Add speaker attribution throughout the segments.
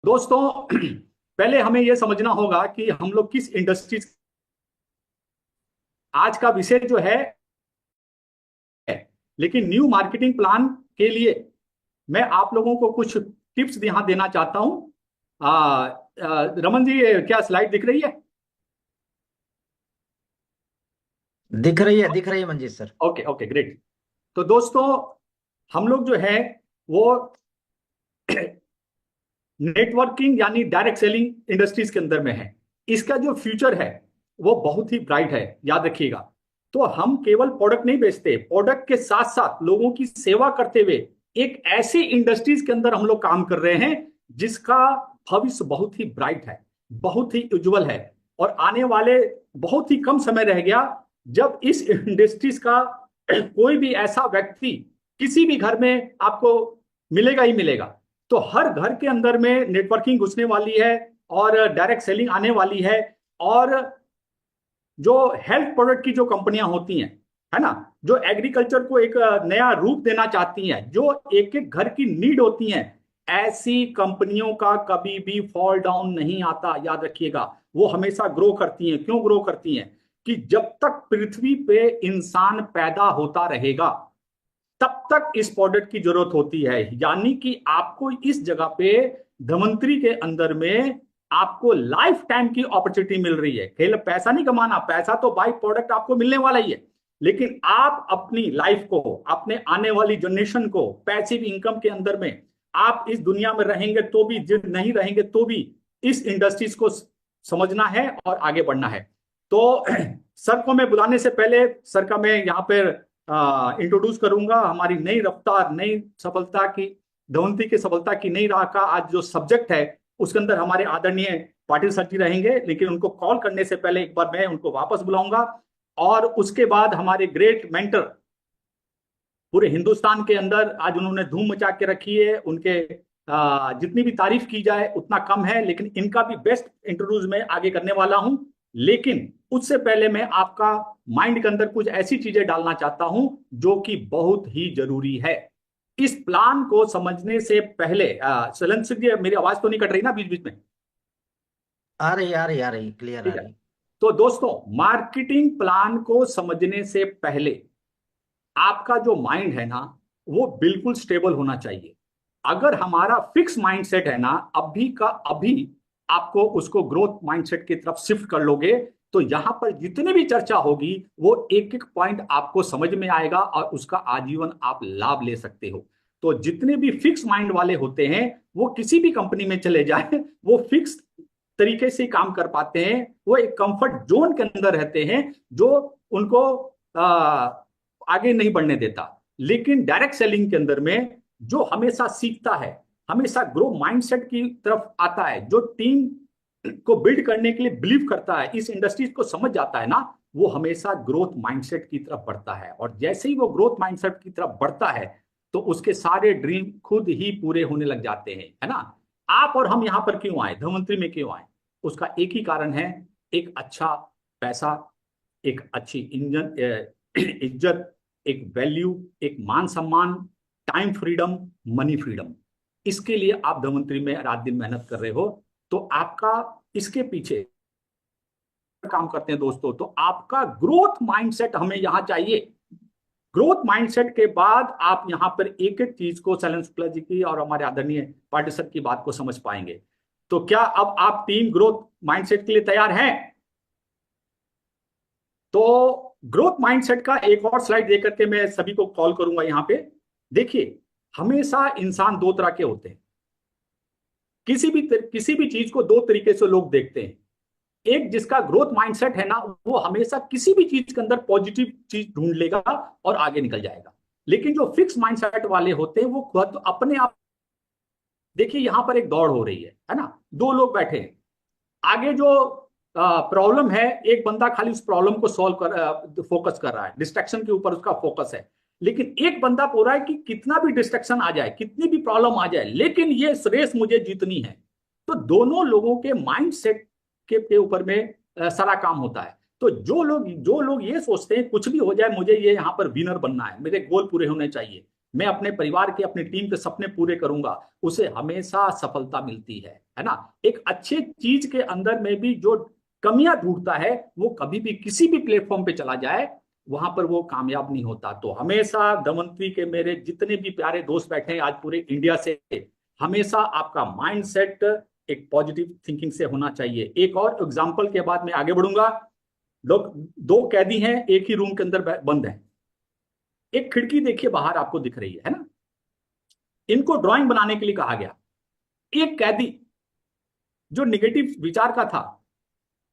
Speaker 1: दोस्तों पहले हमें यह समझना होगा कि हम लोग किस इंडस्ट्रीज। आज का विषय जो है, लेकिन न्यू मार्केटिंग प्लान के लिए मैं आप लोगों को कुछ टिप्स यहां देना चाहता हूं। रमन जी, क्या स्लाइड दिख रही है?
Speaker 2: दिख रही है Manjeet sir.
Speaker 1: Okay okay, great. तो दोस्तों, हम लोग जो है वो नेटवर्किंग यानी डायरेक्ट सेलिंग इंडस्ट्रीज के अंदर में है। इसका जो फ्यूचर है वो बहुत ही ब्राइट है, याद रखिएगा। तो हम केवल प्रोडक्ट नहीं बेचते, प्रोडक्ट के साथ साथ लोगों की सेवा करते हुए एक ऐसी इंडस्ट्रीज के अंदर हम लोग काम कर रहे हैं जिसका भविष्य बहुत ही ब्राइट है, बहुत ही उज्जवल है। और आने वाले बहुत ही कम समय रह गया जब इस इंडस्ट्रीज का कोई भी ऐसा व्यक्ति किसी भी घर में आपको मिलेगा ही मिलेगा। तो हर घर के अंदर में नेटवर्किंग घुसने वाली है और डायरेक्ट सेलिंग आने वाली है। और जो हेल्थ प्रोडक्ट की जो कंपनियां होती हैं, है ना, जो एग्रीकल्चर को एक नया रूप देना चाहती हैं, जो एक एक घर की नीड होती हैं, ऐसी कंपनियों का कभी भी फॉल डाउन नहीं आता, याद रखिएगा। वो हमेशा ग्रो करती हैं। क्यों ग्रो करती हैं? कि जब तक पृथ्वी पे इंसान पैदा होता रहेगा तब तक इस प्रोडक्ट की जरूरत होती है। यानी कि आपको इस जगह पे धमंतरी के अंदर में आपको लाइफ टाइम की अपॉर्चुनिटी मिल रही है। केवल पैसा नहीं कमाना, पैसा तो बाई प्रोडक्ट आपको मिलने वाला ही है, लेकिन आप अपनी लाइफ को, अपने आने वाली जनरेशन को पैसिव इनकम के अंदर में, आप इस दुनिया में रहेंगे तो भी, नहीं रहेंगे तो भी, इस इंडस्ट्रीज को समझना है और आगे बढ़ना है। तो सर को मैं बुलाने से पहले सर का मैं यहाँ पर इंट्रोड्यूस करूंगा। हमारी नई रफ्तार, नई सफलता की, धवंती की सफलता की नई राह का आज जो सब्जेक्ट है उसके अंदर हमारे आदरणीय पाटिल सर जी रहेंगे। लेकिन उनको कॉल करने से पहले एक बार मैं उनको वापस बुलाऊंगा। और उसके बाद हमारे ग्रेट मेंटर, पूरे हिंदुस्तान के अंदर आज उन्होंने धूम मचा के रखी है। उनके जितनी भी तारीफ की जाए उतना कम है, लेकिन इनका भी बेस्ट इंट्रोड्यूस मैं आगे करने वाला हूं। लेकिन उससे पहले मैं आपका माइंड के अंदर कुछ ऐसी चीजें डालना चाहता हूं जो कि बहुत ही जरूरी है। इस प्लान को समझने से पहले सलन सिंह जी, मेरी आवाज तो नहीं कट रही ना बीच बीच में?
Speaker 2: आ रही क्लियर
Speaker 1: ठीक
Speaker 2: आ
Speaker 1: है।
Speaker 2: रही।
Speaker 1: तो दोस्तों, मार्केटिंग प्लान को समझने से पहले आपका जो माइंड है ना, वो बिल्कुल स्टेबल होना चाहिए। अगर हमारा फिक्स माइंडसेट है ना, अभी का अभी आपको उसको ग्रोथ माइंडसेट की तरफ शिफ्ट कर लोगे तो यहां पर जितनी भी चर्चा होगी वो एक एक पॉइंट आपको समझ में आएगा और उसका आजीवन आप लाभ ले सकते हो। तो जितने भी फिक्स माइंड वाले होते हैं वो किसी भी कंपनी में चले जाए, वो फिक्स तरीके से काम कर पाते हैं। वो एक कंफर्ट जोन के अंदर रहते हैं जो उनको आगे नहीं बढ़ने देता। लेकिन डायरेक्ट सेलिंग के अंदर में जो हमेशा सीखता है, हमेशा ग्रो माइंडसेट की तरफ आता है, जो टीम को बिल्ड करने के लिए बिलीव करता है, इस इंडस्ट्रीज को समझ जाता है ना, वो हमेशा ग्रोथ माइंडसेट की तरफ बढ़ता है। और जैसे ही वो ग्रोथ माइंडसेट की तरफ बढ़ता है तो उसके सारे ड्रीम खुद ही पूरे होने लग जाते हैं, है ना। आप और हम यहां पर क्यों आए, धनवंतरी में क्यों आए? उसका एक ही कारण है, एक अच्छा पैसा, एक अच्छी इंजन इज्जत, एक वैल्यू, एक मान सम्मान, टाइम फ्रीडम, मनी फ्रीडम। इसके लिए आप धनवंतरी में रात दिन मेहनत कर रहे हो। तो आपका इसके पीछे काम करते हैं दोस्तों, तो आपका ग्रोथ माइंडसेट हमें यहां चाहिए। ग्रोथ माइंडसेट के बाद आप यहां पर एक एक चीज को, सैलन शुक्ला जी की और हमारे आदरणीय पाटिल सर की बात को समझ पाएंगे। तो क्या अब आप टीम ग्रोथ माइंडसेट के लिए तैयार हैं? तो ग्रोथ माइंडसेट का एक और स्लाइड देकर के मैं सभी को कॉल करूंगा यहां पे। देखिए, हमेशा इंसान दो तरह के होते हैं। किसी भी चीज को दो तरीके से लोग देखते हैं। एक जिसका ग्रोथ माइंडसेट है ना, वो हमेशा किसी भी चीज के अंदर पॉजिटिव चीज ढूंढ लेगा और आगे निकल जाएगा। लेकिन जो फिक्स माइंडसेट वाले होते हैं वो खुद अपने आप, देखिए यहां पर एक दौड़ हो रही है ना, दो लोग बैठे हैं। आगे जो प्रॉब्लम है, एक बंदा खाली उस प्रॉब्लम को सॉल्व कर फोकस कर रहा है, डिस्ट्रैक्शन के ऊपर उसका फोकस है। लेकिन एक बंदा बोल रहा है कि कितना भी डिस्ट्रैक्शन आ जाए, कितनी भी प्रॉब्लम आ जाए, लेकिन ये रेस मुझे जीतनी है। तो दोनों लोगों के माइंड सेट के ऊपर में सारा काम होता है। तो जो लोग ये सोचते हैं कुछ भी हो जाए, मुझे ये यहाँ पर विनर बनना है, मेरे गोल पूरे होने चाहिए, मैं अपने परिवार के, अपनी टीम के सपने पूरे करूंगा, उसे हमेशा सफलता मिलती है ना। एक अच्छे चीज के अंदर में भी जो कमियां ढूंढता है, वो कभी भी किसी भी प्लेटफॉर्म पे चला जाए, वहां पर वो कामयाब नहीं होता। तो हमेशा धनवंतरी के मेरे जितने भी प्यारे दोस्त बैठे हैं आज पूरे इंडिया से, हमेशा आपका माइंडसेट एक पॉजिटिव थिंकिंग से होना चाहिए। एक और एग्जांपल के बाद मैं आगे बढ़ूंगा। लोग, दो कैदी हैं, एक ही रूम के अंदर बंद हैं। एक खिड़की देखिए बाहर आपको दिख रही है ना। इनको ड्राइंग बनाने के लिए कहा गया। एक कैदी जो निगेटिव विचार का था,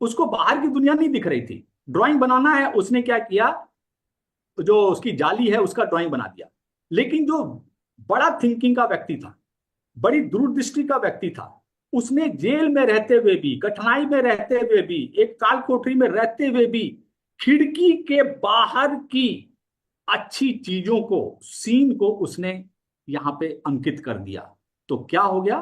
Speaker 1: उसको बाहर की दुनिया नहीं दिख रही थी, ड्राइंग बनाना है, उसने क्या किया, जो उसकी जाली है उसका ड्राइंग बना दिया। लेकिन जो बड़ा थिंकिंग का व्यक्ति था, बड़ी दूरदृष्टि का व्यक्ति था, उसने जेल में रहते हुए भी, कठिनाई में रहते हुए भी, एक काल कोठरी में रहते हुए भी, खिड़की के बाहर की अच्छी चीजों को, सीन को उसने यहां पे अंकित कर दिया। तो क्या हो गया,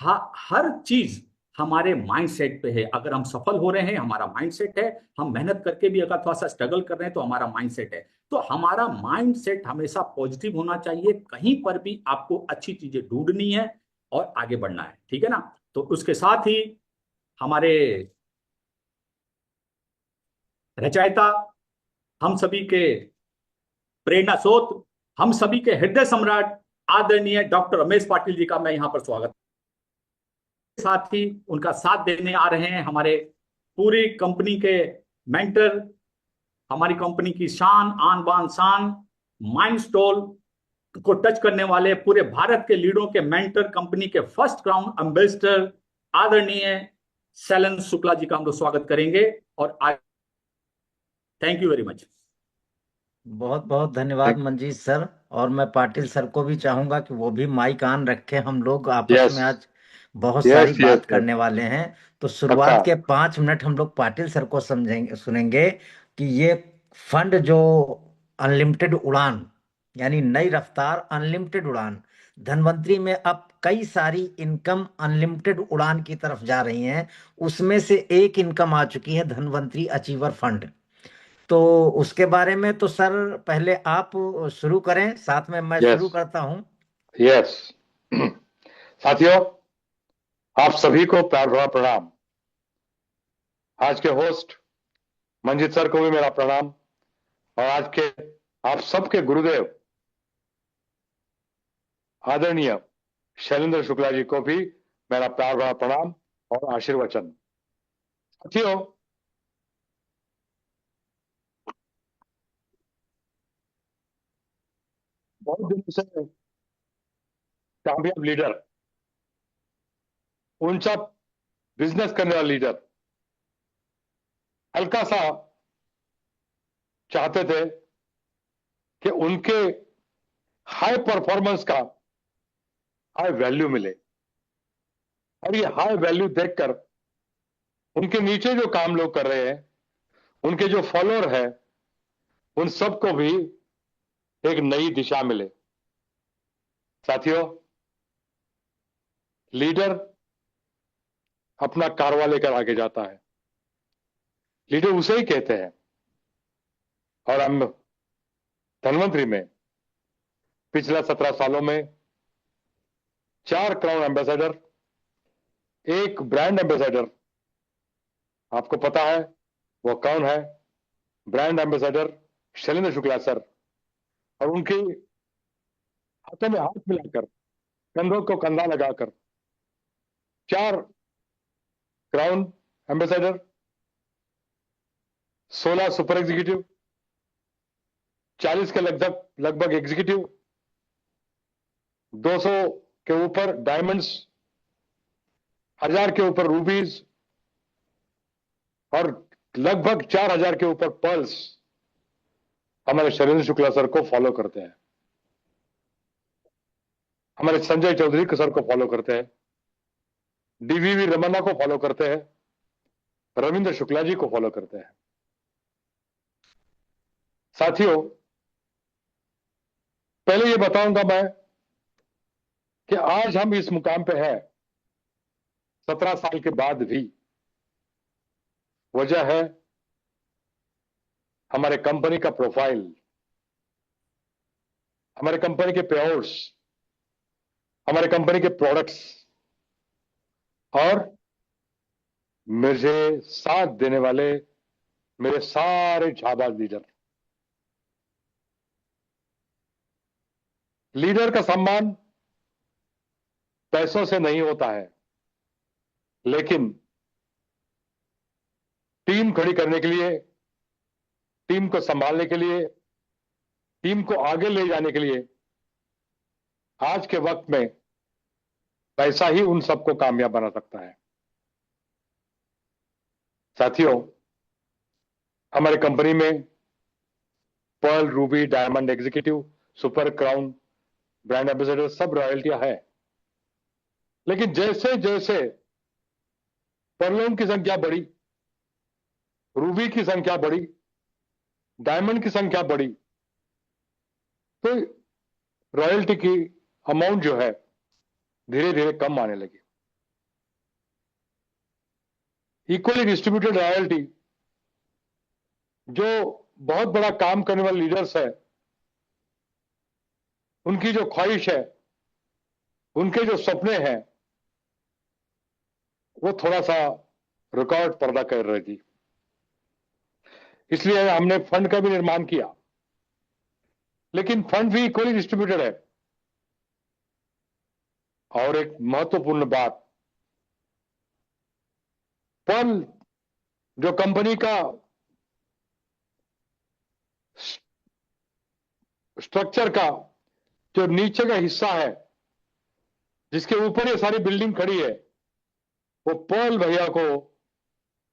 Speaker 1: हर चीज हमारे माइंडसेट पे है। अगर हम सफल हो रहे हैं, हमारा माइंडसेट है। हम मेहनत करके भी अगर थोड़ा सा स्ट्रगल कर रहे हैं, तो हमारा माइंडसेट है। तो हमारा माइंडसेट हमेशा पॉजिटिव होना चाहिए। कहीं पर भी आपको अच्छी चीजें ढूंढनी है और आगे बढ़ना है, ठीक है ना। तो उसके साथ ही हमारे रचयिता, हम सभी के प्रेरणा स्रोत, हम सभी के हृदय सम्राट आदरणीय डॉक्टर रमेश पाटिल जी का मैं यहां पर स्वागत। साथ ही उनका साथ देने आ रहे हैं हमारे पूरी कंपनी के मेंटर, हमारी कंपनी की शान, आन बान शान, माइंडस्टोल को टच करने वाले पूरे भारत के लीडरों के मेंटर, कंपनी के फर्स्ट क्राउन एम्बेसडर आदरणीय शैलन शुक्ला जी का हम लोग स्वागत करेंगे। और थैंक यू वेरी मच।
Speaker 2: बहुत बहुत धन्यवाद मंजीत सर। और मैं पाटिल सर को भी चाहूंगा कि वो भी माइक ऑन रखें। हम लोग आपस
Speaker 3: यस
Speaker 2: में आज बहुत सारी
Speaker 3: यस यस
Speaker 2: बात
Speaker 3: यस।
Speaker 2: करने वाले हैं। तो
Speaker 3: पक्का।
Speaker 2: शुरुआत के 5 मिनट हम लोग पाटिल सर को समझेंगे, सुनेंगे कि ये फंड जो अनलिमिटेड उड़ान, यानी नई रफ्तार अनलिमिटेड उड़ान, धनवंतरी में अब कई सारी इनकम अनलिमिटेड उड़ान की तरफ जा रही हैं। उसमें से एक इनकम आ चुकी है धनवंतरी अचीवर फंड। तो उसके बारे में तो सर पहले आप शुरू करें, साथ में मैं
Speaker 3: यस
Speaker 2: शुरू करता हूं।
Speaker 3: यस। साथियों, आप सभी को प्यार भरा प्रणाम। आज के होस्ट मंजीत सर को भी मेरा प्रणाम, और आज के आप सबके गुरुदेव आदरणीय शैलेंद्र शुक्ला जी को भी मेरा प्यार भरा प्रणाम और आशीर्वचन। साथियों, बहुत दिनों से कामयाब लीडर, ऊंचा बिजनेस करने वाला लीडर हल्का सा चाहते थे कि उनके हाई परफॉर्मेंस का हाई वैल्यू मिले, और ये हाई वैल्यू देखकर उनके नीचे जो काम लोग कर रहे हैं, उनके जो फॉलोअर हैं, उन सबको भी एक नई दिशा मिले। साथियों, लीडर अपना कारवा लेकर आगे जाता है, लीडर उसे ही कहते हैं। और हम धनवंतरी में पिछले 17 सालों में 4 क्राउन एम्बेसडर, 1 ब्रांड एम्बेसडर, आपको पता है वो कौन है, brand ambassador Shailendra Shukla sir, और उनके हाथों में हाथ मिलाकर, कंधों को कंधा लगाकर 4 क्राउन एम्बेसडर, 16 सुपर एग्जीक्यूटिव, 40 के लगभग लगभग एग्जीक्यूटिव, 200 के ऊपर डायमंड्स, 1000 के ऊपर रूबीज, और लगभग 4000 के ऊपर पर्ल्स हमारे शैलेंद्र शुक्ला सर को फॉलो करते हैं, हमारे संजय चौधरी सर को फॉलो करते हैं, डीवीवी रमन्ना को फॉलो करते हैं, रविंद्र शुक्ला जी को फॉलो करते हैं। साथियों, पहले ये बताऊंगा मैं कि आज हम इस मुकाम पे हैं 17 साल के बाद भी। वजह है हमारे कंपनी का प्रोफाइल, हमारे कंपनी के पेआउट्स, हमारे कंपनी के प्रोडक्ट्स और मुझे साथ देने वाले मेरे सारे जाबाज लीडर। लीडर का सम्मान पैसों से नहीं होता है, लेकिन टीम खड़ी करने के लिए, टीम को संभालने के लिए, टीम को आगे ले जाने के लिए आज के वक्त में पैसा ही उन सबको कामयाब बना सकता है। साथियों, हमारी कंपनी में pearl, ruby, diamond, executive, super, crown, brand ambassador सब रॉयल्टियां है। लेकिन जैसे जैसे पर्लों की संख्या बढ़ी, रूबी की संख्या बढ़ी, डायमंड की संख्या बढ़ी, तो रॉयल्टी की अमाउंट जो है धीरे धीरे कम आने लगी। इक्वली डिस्ट्रीब्यूटेड रॉयल्टी, जो बहुत बड़ा काम करने वाले लीडर्स है, उनकी जो ख्वाहिश है, उनके जो सपने हैं, वो थोड़ा सा रुकावट पैदा कर रही थी। इसलिए हमने फंड का भी निर्माण किया, लेकिन फंड भी इक्वली डिस्ट्रीब्यूटेड है। और एक महत्वपूर्ण बात, पर्ल जो कंपनी का स्ट्रक्चर का जो नीचे का हिस्सा है, जिसके ऊपर ये सारी बिल्डिंग खड़ी है, वो पर्ल भैया को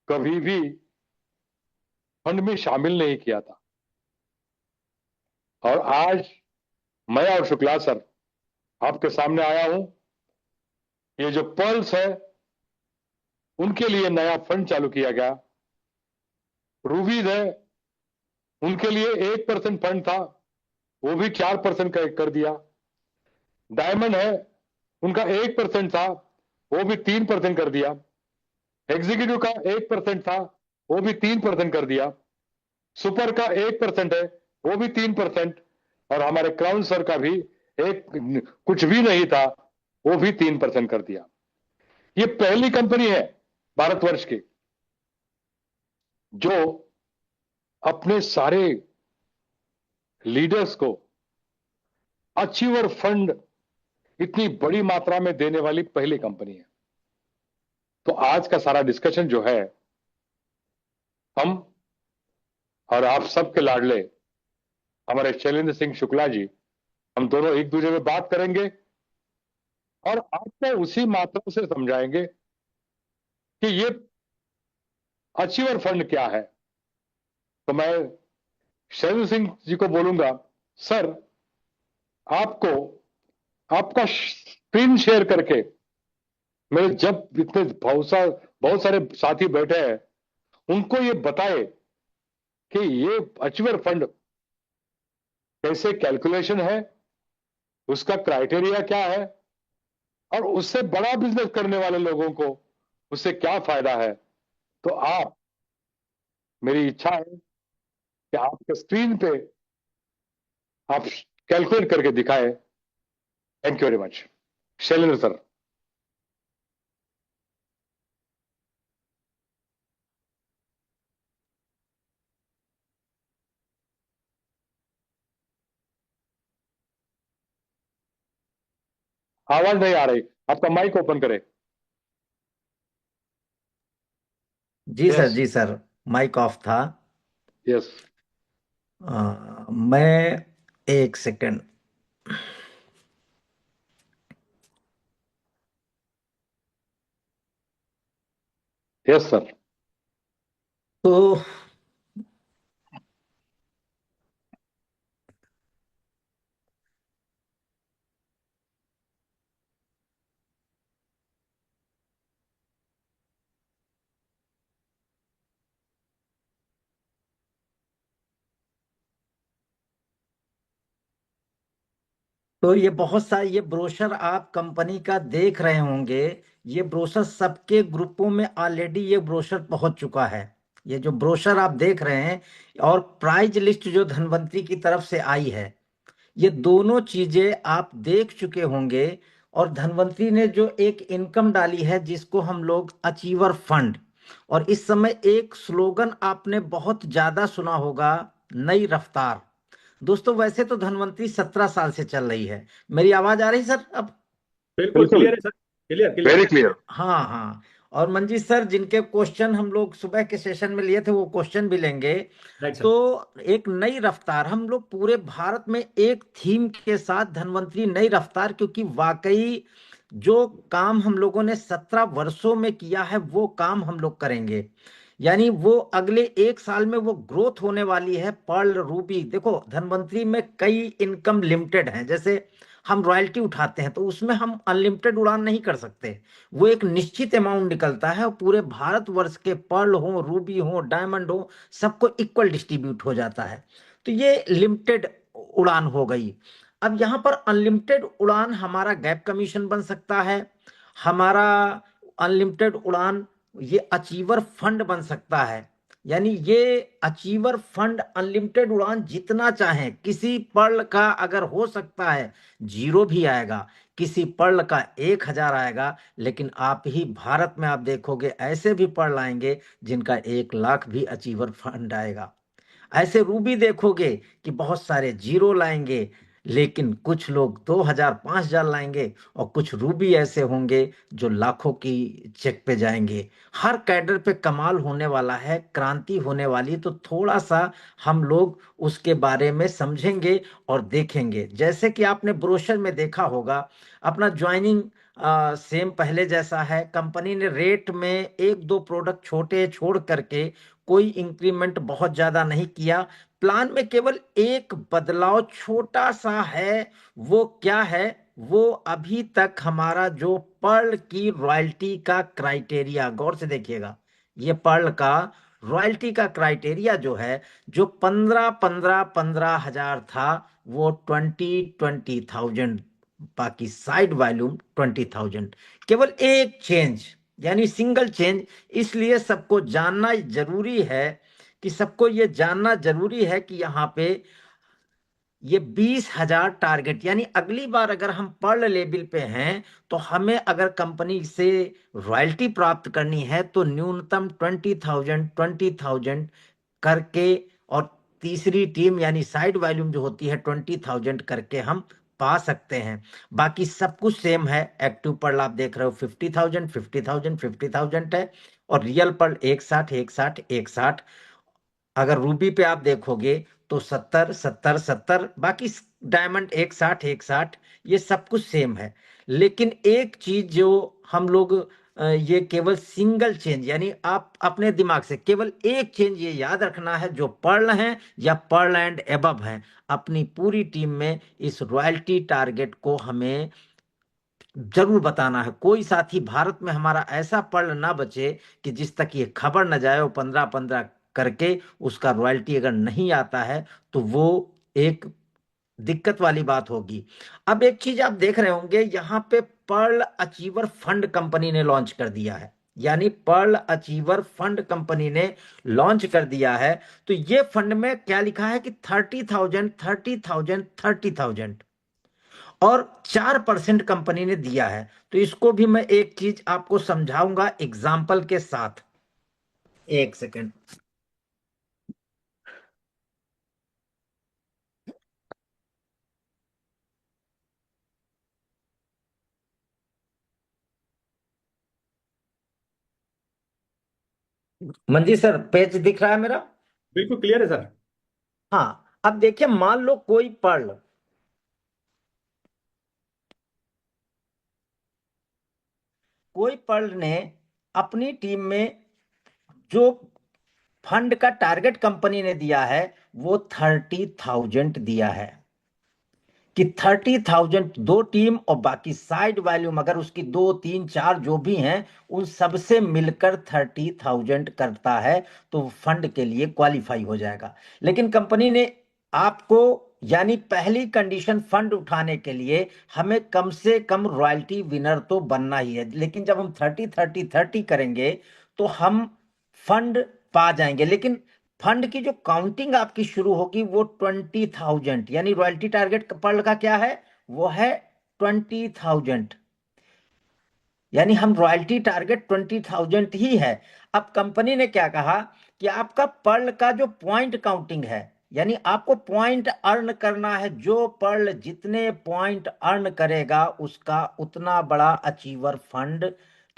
Speaker 3: कभी भी फंड में शामिल नहीं किया था। और आज मैं और शुक्ला सर आपके सामने आया हूं। ये जो पर्ल्स है, उनके लिए नया फंड चालू किया गया। रूबीज है, उनके लिए 1% फंड था, वो भी 4% कर दिया। डायमंड है, उनका 1% था, वो भी 3% कर दिया। एग्जीक्यूटिव का 1% था, वो भी 3% कर दिया। सुपर का 1% है, वो भी 3%। और हमारे क्राउन सर का भी एक कुछ भी नहीं था, वो भी 3% कर दिया। ये पहली कंपनी है भारतवर्ष की जो अपने सारे लीडर्स को अचीवर फंड इतनी बड़ी मात्रा में देने वाली पहली कंपनी है। तो आज का सारा डिस्कशन जो है, हम और आप सबके लाडले हमारे शैलेंद्र सिंह शुक्ला जी, हम दोनों एक दूसरे में बात करेंगे और आपको उसी मात्रा से समझाएंगे कि ये अचीवर फंड क्या है। तो मैं शैलेंद्र सिंह जी को बोलूंगा, सर आपको आपका स्क्रीन शेयर करके, मेरे जब इतने बहुत सारे साथी बैठे हैं, उनको ये बताए कि ये अचीवर फंड कैसे कैलकुलेशन है, उसका क्राइटेरिया क्या है, और उससे बड़ा बिजनेस करने वाले लोगों को उससे क्या फायदा है। तो आप, मेरी इच्छा है कि आपके स्क्रीन पे आप कैलकुलेट करके दिखाएं। Thank you very much. Shailendra sir. आवाज नहीं आ रही, आपका माइक ओपन करें।
Speaker 2: जी सर,
Speaker 3: यस,
Speaker 2: जी सर, माइक ऑफ था।
Speaker 3: यस।
Speaker 2: मैं एक सेकंड।
Speaker 3: Yes sir.
Speaker 2: तो ये बहुत सारे ये ब्रोशर आप कंपनी का देख रहे होंगे। ये ब्रोशर सबके ग्रुपों में ऑलरेडी ये ब्रोशर पहुंच चुका है। ये जो ब्रोशर आप देख रहे हैं और प्राइज लिस्ट जो धनवंतरी की तरफ से आई है, ये दोनों चीजें आप देख चुके होंगे। और धनवंतरी ने जो एक इनकम डाली है जिसको हम लोग अचीवर फंड, और इस समय एक स्लोगन आपने बहुत ज्यादा सुना होगा, नई रफ्तार। दोस्तों वैसे तो धनवंतरी 17 साल से चल रही है। मेरी आवाज आ रही सर अब?
Speaker 1: बिल्कुल
Speaker 3: बिल्कुल,
Speaker 1: क्लियर है sir, clear
Speaker 3: very
Speaker 1: clear.
Speaker 3: Clear.
Speaker 2: हाँ हाँ। और मंजीत सर जिनके क्वेश्चन हम लोग सुबह के सेशन में लिए थे वो क्वेश्चन भी लेंगे।
Speaker 1: राइट
Speaker 2: तो
Speaker 1: सर।
Speaker 2: एक नई रफ्तार, हम लोग पूरे भारत में एक थीम के साथ धनवंतरी नई रफ्तार, क्योंकि वाकई जो काम हम लोगों ने 17 वर्षों में किया है वो काम हम लोग करेंगे। यानी वो अगले 1 साल में वो ग्रोथ होने वाली है। पर्ल रूबी, देखो धनवंतरी में कई इनकम लिमिटेड हैं। जैसे हम रॉयल्टी उठाते हैं तो उसमें हम अनलिमिटेड उड़ान नहीं कर सकते। वो एक निश्चित अमाउंट निकलता है और पूरे भारतवर्ष के पर्ल हो, रूबी हो, डायमंड हो, सबको इक्वल डिस्ट्रीब्यूट हो जाता है। तो ये लिमिटेड उड़ान हो गई। अब यहाँ पर अनलिमिटेड उड़ान हमारा गैप कमीशन बन सकता है, हमारा अनलिमिटेड उड़ान ये अचीवर फंड बन सकता है। यानी ये अचीवर फंड अनलिमिटेड उड़ान जितना चाहें, किसी पर्ल का अगर हो सकता है 0 भी आएगा, किसी पर्ल का 1,000 आएगा, लेकिन आप ही भारत में आप देखोगे ऐसे भी पर्ल आएंगे जिनका 1 लाख भी अचीवर फंड आएगा। ऐसे रूबी देखोगे कि बहुत सारे 0 लाएंगे, लेकिन कुछ लोग 2,000 5,000 लाएंगे, और कुछ रूबी ऐसे होंगे जो लाखों की चेक पे जाएंगे। हर कैडर पे कमाल होने वाला है, क्रांति होने वाली। तो थोड़ा सा हम लोग उसके बारे में समझेंगे और देखेंगे। जैसे कि आपने ब्रोशर में देखा होगा, अपना ज्वाइनिंग सेम पहले जैसा है। कंपनी ने रेट में एक दो प्रोडक्ट छोटे छोड़ करके कोई इंक्रीमेंट बहुत ज्यादा नहीं किया। प्लान में केवल एक बदलाव छोटा सा है। वो क्या है? वो अभी तक हमारा जो पर्ल की रॉयल्टी का क्राइटेरिया, गौर से देखिएगा, ये पर्ल का रॉयल्टी का क्राइटेरिया जो है, जो 15,000 था, वो 20,000, बाकी साइड वॉल्यूम 20,000। केवल एक चेंज, यानी सिंगल चेंज। इसलिए सबको जानना जरूरी है, कि सबको ये जानना जरूरी है कि यहाँ पे ये 20,000 टारगेट, यानी अगली बार अगर हम पर्ल लेवल पे हैं तो हमें अगर कंपनी से रॉयल्टी प्राप्त करनी है तो न्यूनतम 20,000 करके, और तीसरी टीम यानी साइड वॉल्यूम जो होती है 20,000 करके हम पा सकते हैं। बाकी सब कुछ सेम है। एक्टिव पर्ल आप देख रहे हो 50,000 50,000 50,000 है, और रियल पर्ल 160 160 160। अगर रूबी पे आप देखोगे तो 70 70 70, बाकी डायमंड 160 160, ये सब कुछ सेम है। लेकिन एक चीज जो हम लोग ये केवल सिंगल चेंज, यानी आप अपने दिमाग से केवल एक चेंज ये याद रखना है, जो पर्ल हैं या पर्ल एंड एबव हैं, अपनी पूरी टीम में इस रॉयल्टी टारगेट को हमें जरूर बताना है। कोई साथी भारत में हमारा ऐसा पर्ल ना बचे कि जिस तक ये खबर न जाए वो 15-15 करके उसका रॉयल्टी अगर नहीं आता है तो वो एक दिक्कत वाली बात होगी। अब एक चीज आप देख रहे होंगे, यहाँ पे पर्ल अचीवर फंड कंपनी ने लॉन्च कर दिया है। यानी पर्ल अचीवर फंड कंपनी ने लॉन्च कर दिया है। तो ये फंड में क्या लिखा है कि 30,000 30,000 30,000, और 4% कंपनी ने दिया है। तो इसको भी मैं एक चीज आपको समझाऊंगा एग्जाम्पल के साथ। एक सेकेंड। मंजीत सर पेज दिख रहा है मेरा?
Speaker 1: बिल्कुल क्लियर है सर।
Speaker 2: हाँ, अब देखिए मान लो कोई पर्ल ने अपनी टीम में जो फंड का टारगेट कंपनी ने दिया है वो 30,000 दिया है, कि 30,000 दो टीम और बाकी साइड वॉल्यूम अगर उसकी 2 3 4 जो भी हैं उन सबसे मिलकर 30,000 करता है तो फंड के लिए क्वालिफाई हो जाएगा। लेकिन कंपनी ने आपको, यानी पहली कंडीशन फंड उठाने के लिए हमें कम से कम रॉयल्टी विनर तो बनना ही है। लेकिन जब हम 30 30 30 करेंगे तो हम फंड पा जाएंगे। लेकिन फंड की जो काउंटिंग आपकी शुरू होगी वो 20,000, यानी रॉयल्टी टारगेट पर्ल का क्या है, वो है 20,000, यानी हम रॉयल्टी टारगेट 20,000 ही है। अब कंपनी ने क्या कहा कि आपका पर्ल का जो पॉइंट काउंटिंग है, यानी आपको पॉइंट अर्न करना है, जो पर्ल जितने पॉइंट अर्न करेगा उसका उतना बड़ा अचीवर फंड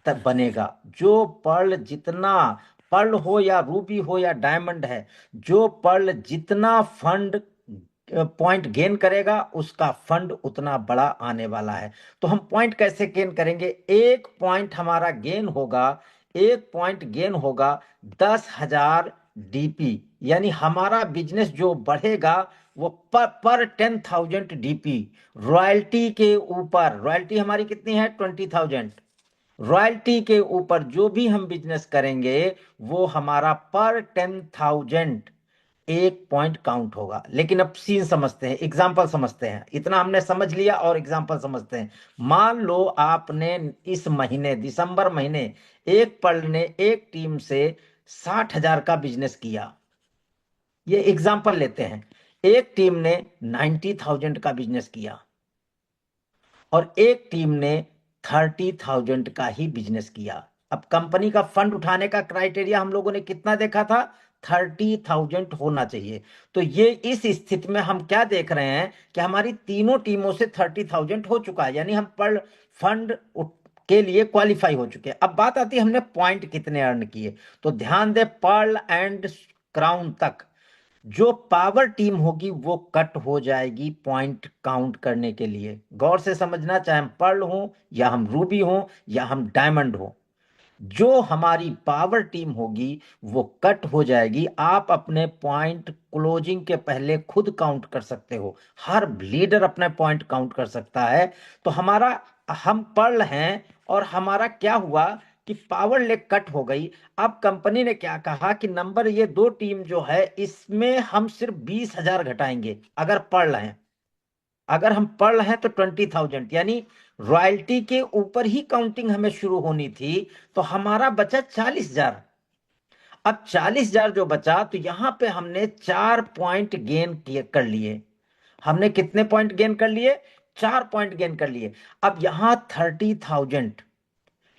Speaker 2: तक बनेगा। जो पर्ल जितना, पर्ल हो या रूबी हो या डायमंड है, जो पर्ल जितना फंड पॉइंट गेन करेगा उसका फंड उतना बड़ा आने वाला है। तो हम पॉइंट कैसे गेन करेंगे, एक पॉइंट हमारा गेन होगा, एक पॉइंट गेन होगा 10,000 डीपी, यानी हमारा बिजनेस जो बढ़ेगा वो पर 10,000 डीपी रॉयल्टी के ऊपर। रॉयल्टी हमारी कितनी है, 20,000। रॉयल्टी के ऊपर जो भी हम बिजनेस करेंगे वो हमारा पर 10,000 एक पॉइंट काउंट होगा। लेकिन अब सीन समझते हैं, एग्जाम्पल समझते हैं, इतना हमने समझ लिया और एग्जाम्पल समझते हैं। मान लो आपने इस महीने दिसंबर महीने एक पर्ल ने एक टीम से 60,000 का बिजनेस किया, ये एग्जाम्पल लेते हैं। एक टीम ने 90,000 का बिजनेस किया और एक टीम ने 30,000 का ही बिजनेस किया। अब कंपनी का फंड उठाने का क्राइटेरिया हम लोगों ने कितना देखा था, 30,000 होना चाहिए। तो ये इस स्थिति में हम क्या देख रहे हैं कि हमारी तीनों टीमों से 30,000 हो चुका है, यानी हम पर फंड के लिए क्वालिफाई हो चुके हैं। अब बात आती है हमने पॉइंट कितने अर्न किए। तो ध्यान दे, पर्ल एंड क्राउन तक जो पावर टीम होगी वो कट हो जाएगी पॉइंट काउंट करने के लिए। गौर से समझना, चाहे हम पर्ल हो या हम रूबी हो या हम डायमंड हो, जो हमारी पावर टीम होगी वो कट हो जाएगी। आप अपने पॉइंट क्लोजिंग के पहले खुद काउंट कर सकते हो, हर लीडर अपने पॉइंट काउंट कर सकता है। तो हमारा, हम पर्ल हैं और हमारा क्या हुआ कि पावर लेग कट हो गई। अब कंपनी ने क्या कहा कि नंबर ये दो टीम जो है इसमें हम सिर्फ 20,000 घटाएंगे अगर पर्ल हैं। अगर हम पर्ल हैं तो 20,000, यानी रॉयल्टी के ऊपर ही काउंटिंग हमें शुरू होनी थी। तो हमारा बचा 40,000। अब 40,000 जो बचा तो यहां पे हमने 4 पॉइंट गेन कर लिए। हमने कितने पॉइंट गेन कर लिए, 4 पॉइंट गेन कर लिए। अब यहां 30,000,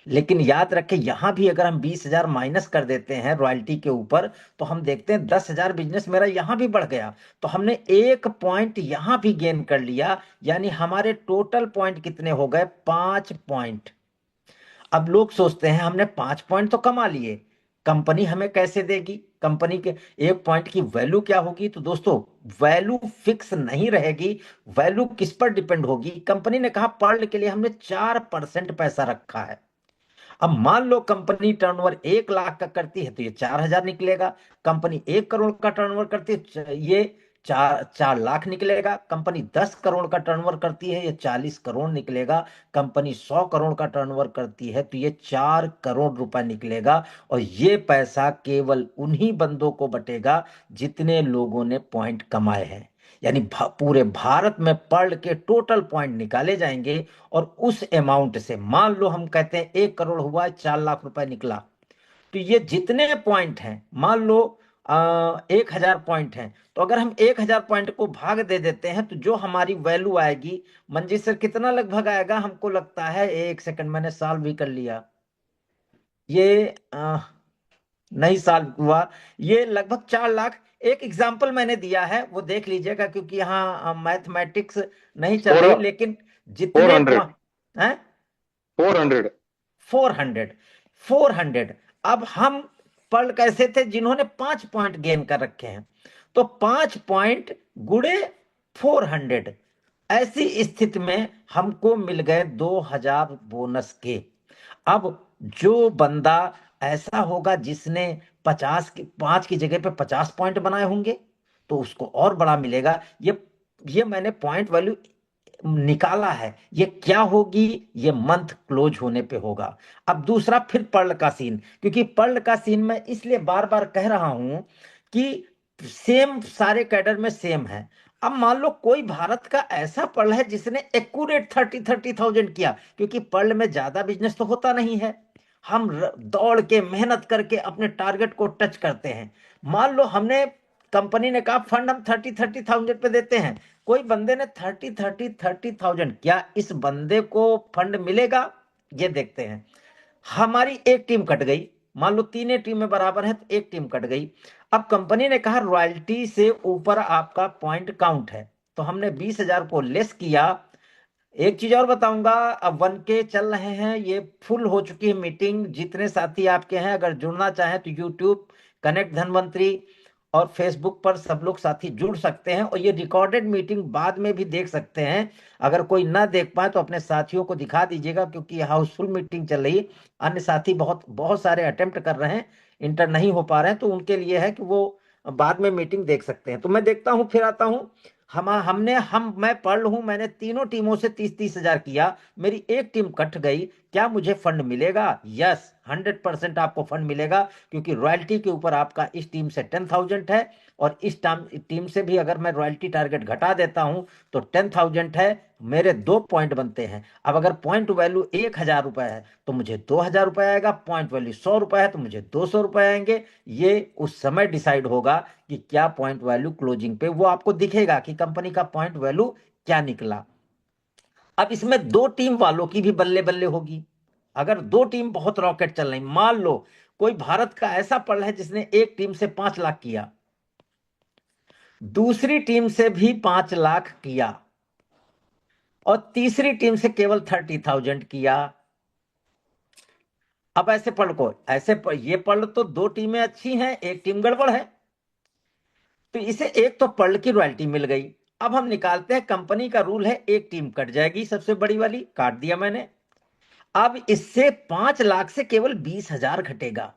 Speaker 2: लेकिन याद रखें यहां भी अगर हम 20,000 माइनस कर देते हैं रॉयल्टी के ऊपर तो हम देखते हैं 10,000 बिजनेस मेरा यहां भी बढ़ गया। तो हमने एक पॉइंट यहां भी गेन कर लिया, यानी हमारे टोटल पॉइंट कितने हो गए, 5 पॉइंट। अब लोग सोचते हैं हमने 5 पॉइंट तो कमा लिए, कंपनी हमें कैसे देगी, कंपनी के एक पॉइंट की वैल्यू क्या होगी। तो दोस्तों वैल्यू फिक्स नहीं रहेगी, वैल्यू किस पर डिपेंड होगी। कंपनी ने कहा पर्ल के लिए हमने 4% पैसा रखा है। अब मान लो कंपनी टर्नओवर 1 लाख का करती है तो ये 4,000 निकलेगा। कंपनी 1 करोड़ का टर्नओवर करती है ये 4 लाख निकलेगा। कंपनी 10 करोड़ का टर्नओवर करती है ये 40 करोड़ निकलेगा। कंपनी 100 करोड़ का टर्नओवर करती है तो ये 4 करोड़ रुपए निकलेगा। और ये पैसा केवल उन्हीं बंदों को बटेगा जितने लोगों ने पॉइंट कमाए हैं। यानी पूरे भारत में पर्ल के टोटल पॉइंट निकाले जाएंगे और उस अमाउंट से, मान लो हम कहते हैं 1 करोड़ हुआ है, 4 लाख रुपए निकला, तो ये जितने पॉइंट हैं, मान लो 1,000 पॉइंट हैं, तो अगर हम 1,000 पॉइंट को भाग दे देते हैं तो जो हमारी वैल्यू आएगी, मंजीत सर कितना लगभग आएगा, हमको लगता है, एक सेकंड मैंने सॉल्व भी कर लिया, ये नहीं सॉल्व हुआ, ये लगभग 4 लाख। एक एग्जाम्पल मैंने दिया है वो देख लीजिएगा, क्योंकि यहाँ मैथमेटिक्स नहीं चल रही, लेकिन जितने
Speaker 3: 400
Speaker 2: हैं
Speaker 3: 400
Speaker 2: 400 400। अब हम पर्ल कैसे थे, जिन्होंने 5 पॉइंट गेन कर रखे हैं, तो 5 पॉइंट गुणे 400, ऐसी स्थिति में हमको मिल गए 2,000 बोनस के। अब जो बंदा ऐसा होगा जिसने 5 की जगह पे 50 पॉइंट बनाए होंगे तो उसको और बड़ा मिलेगा। ये मैंने पॉइंट वैल्यू निकाला है, ये क्या होगी, ये मंथ क्लोज होने पे होगा। अब दूसरा फिर पर्ल का सीन, क्योंकि पर्ल का सीन मैं इसलिए बार बार कह रहा हूं कि सेम सारे कैडर में सेम है। अब मान लो कोई भारत का ऐसा पर्ल है जिसने एक्यूरेट 30,000 किया, क्योंकि पर्ल में ज्यादा बिजनेस तो होता नहीं है, हम दौड़ के मेहनत करके अपने टारगेट को टच करते हैं। मान लो हमने, कंपनी ने कहा फंड हम 30,000 पे देते हैं, कोई बंदे ने 30,000, क्या इस बंदे को फंड मिलेगा? ये देखते हैं। हमारी एक टीम कट गई, मान लो तीनों टीमें बराबर हैं तो एक टीम कट गई। अब कंपनी ने कहा रॉयल्टी से ऊपर आपका पॉइंट काउंट है, तो हमने 20,000 को लेस किया। एक चीज और बताऊंगा, अब 1K चल रहे हैं, ये फुल हो चुकी है मीटिंग। जितने साथी आपके हैं अगर जुड़ना चाहें तो यूट्यूब कनेक्ट धनवंतरी और फेसबुक पर सब लोग साथी जुड़ सकते हैं, और ये रिकॉर्डेड मीटिंग बाद में भी देख सकते हैं। अगर कोई ना देख पाए तो अपने साथियों को दिखा दीजिएगा, क्योंकि ये हाउसफुल मीटिंग चल रही। अन्य साथी बहुत बहुत सारे अटेम्प्ट कर रहे हैं, इंटर नहीं हो पा रहे हैं, तो उनके लिए है कि वो बाद में मीटिंग देख सकते हैं। तो मैं देखता हूँ, फिर आता हूँ। मैं पढ़ हूं, मैंने तीनों टीमों से 30,000 किया, मेरी एक टीम कट गई, क्या मुझे फंड मिलेगा? यस, 100% आपको फंड मिलेगा, क्योंकि रॉयल्टी के ऊपर आपका इस टीम से 10,000 है, और इस टीम से भी अगर मैं रॉयल्टी टारगेट घटा देता हूं तो 10,000 है, मेरे 2 पॉइंट बनते हैं। अब अगर पॉइंट वैल्यू 1,000 रुपए है तो मुझे 2,000 रुपए आएगा, पॉइंट वैल्यू 100 रुपए है तो मुझे 200 रुपए आएंगे। ये उस समय डिसाइड होगा कि क्या पॉइंट वैल्यू क्लोजिंग पे, वो आपको दिखेगा कि कंपनी का पॉइंट वैल्यू क्या निकला। अब इसमें दो टीम वालों की भी बल्ले बल्ले होगी। अगर दो टीम बहुत रॉकेट चल रही, मान लो कोई भारत का ऐसा पल है जिसने एक टीम से 5 लाख किया, दूसरी टीम से भी 5 लाख किया, और तीसरी टीम से केवल 30,000 किया। अब ऐसे पल को ये पल तो दो टीमें अच्छी हैं, एक टीम गड़बड़ है, तो इसे एक तो पल की रॉयल्टी मिल गई। अब हम निकालते हैं, कंपनी का रूल है एक टीम कट जाएगी, सबसे बड़ी वाली काट दिया मैंने। अब इससे 5 लाख से केवल 20,000 घटेगा,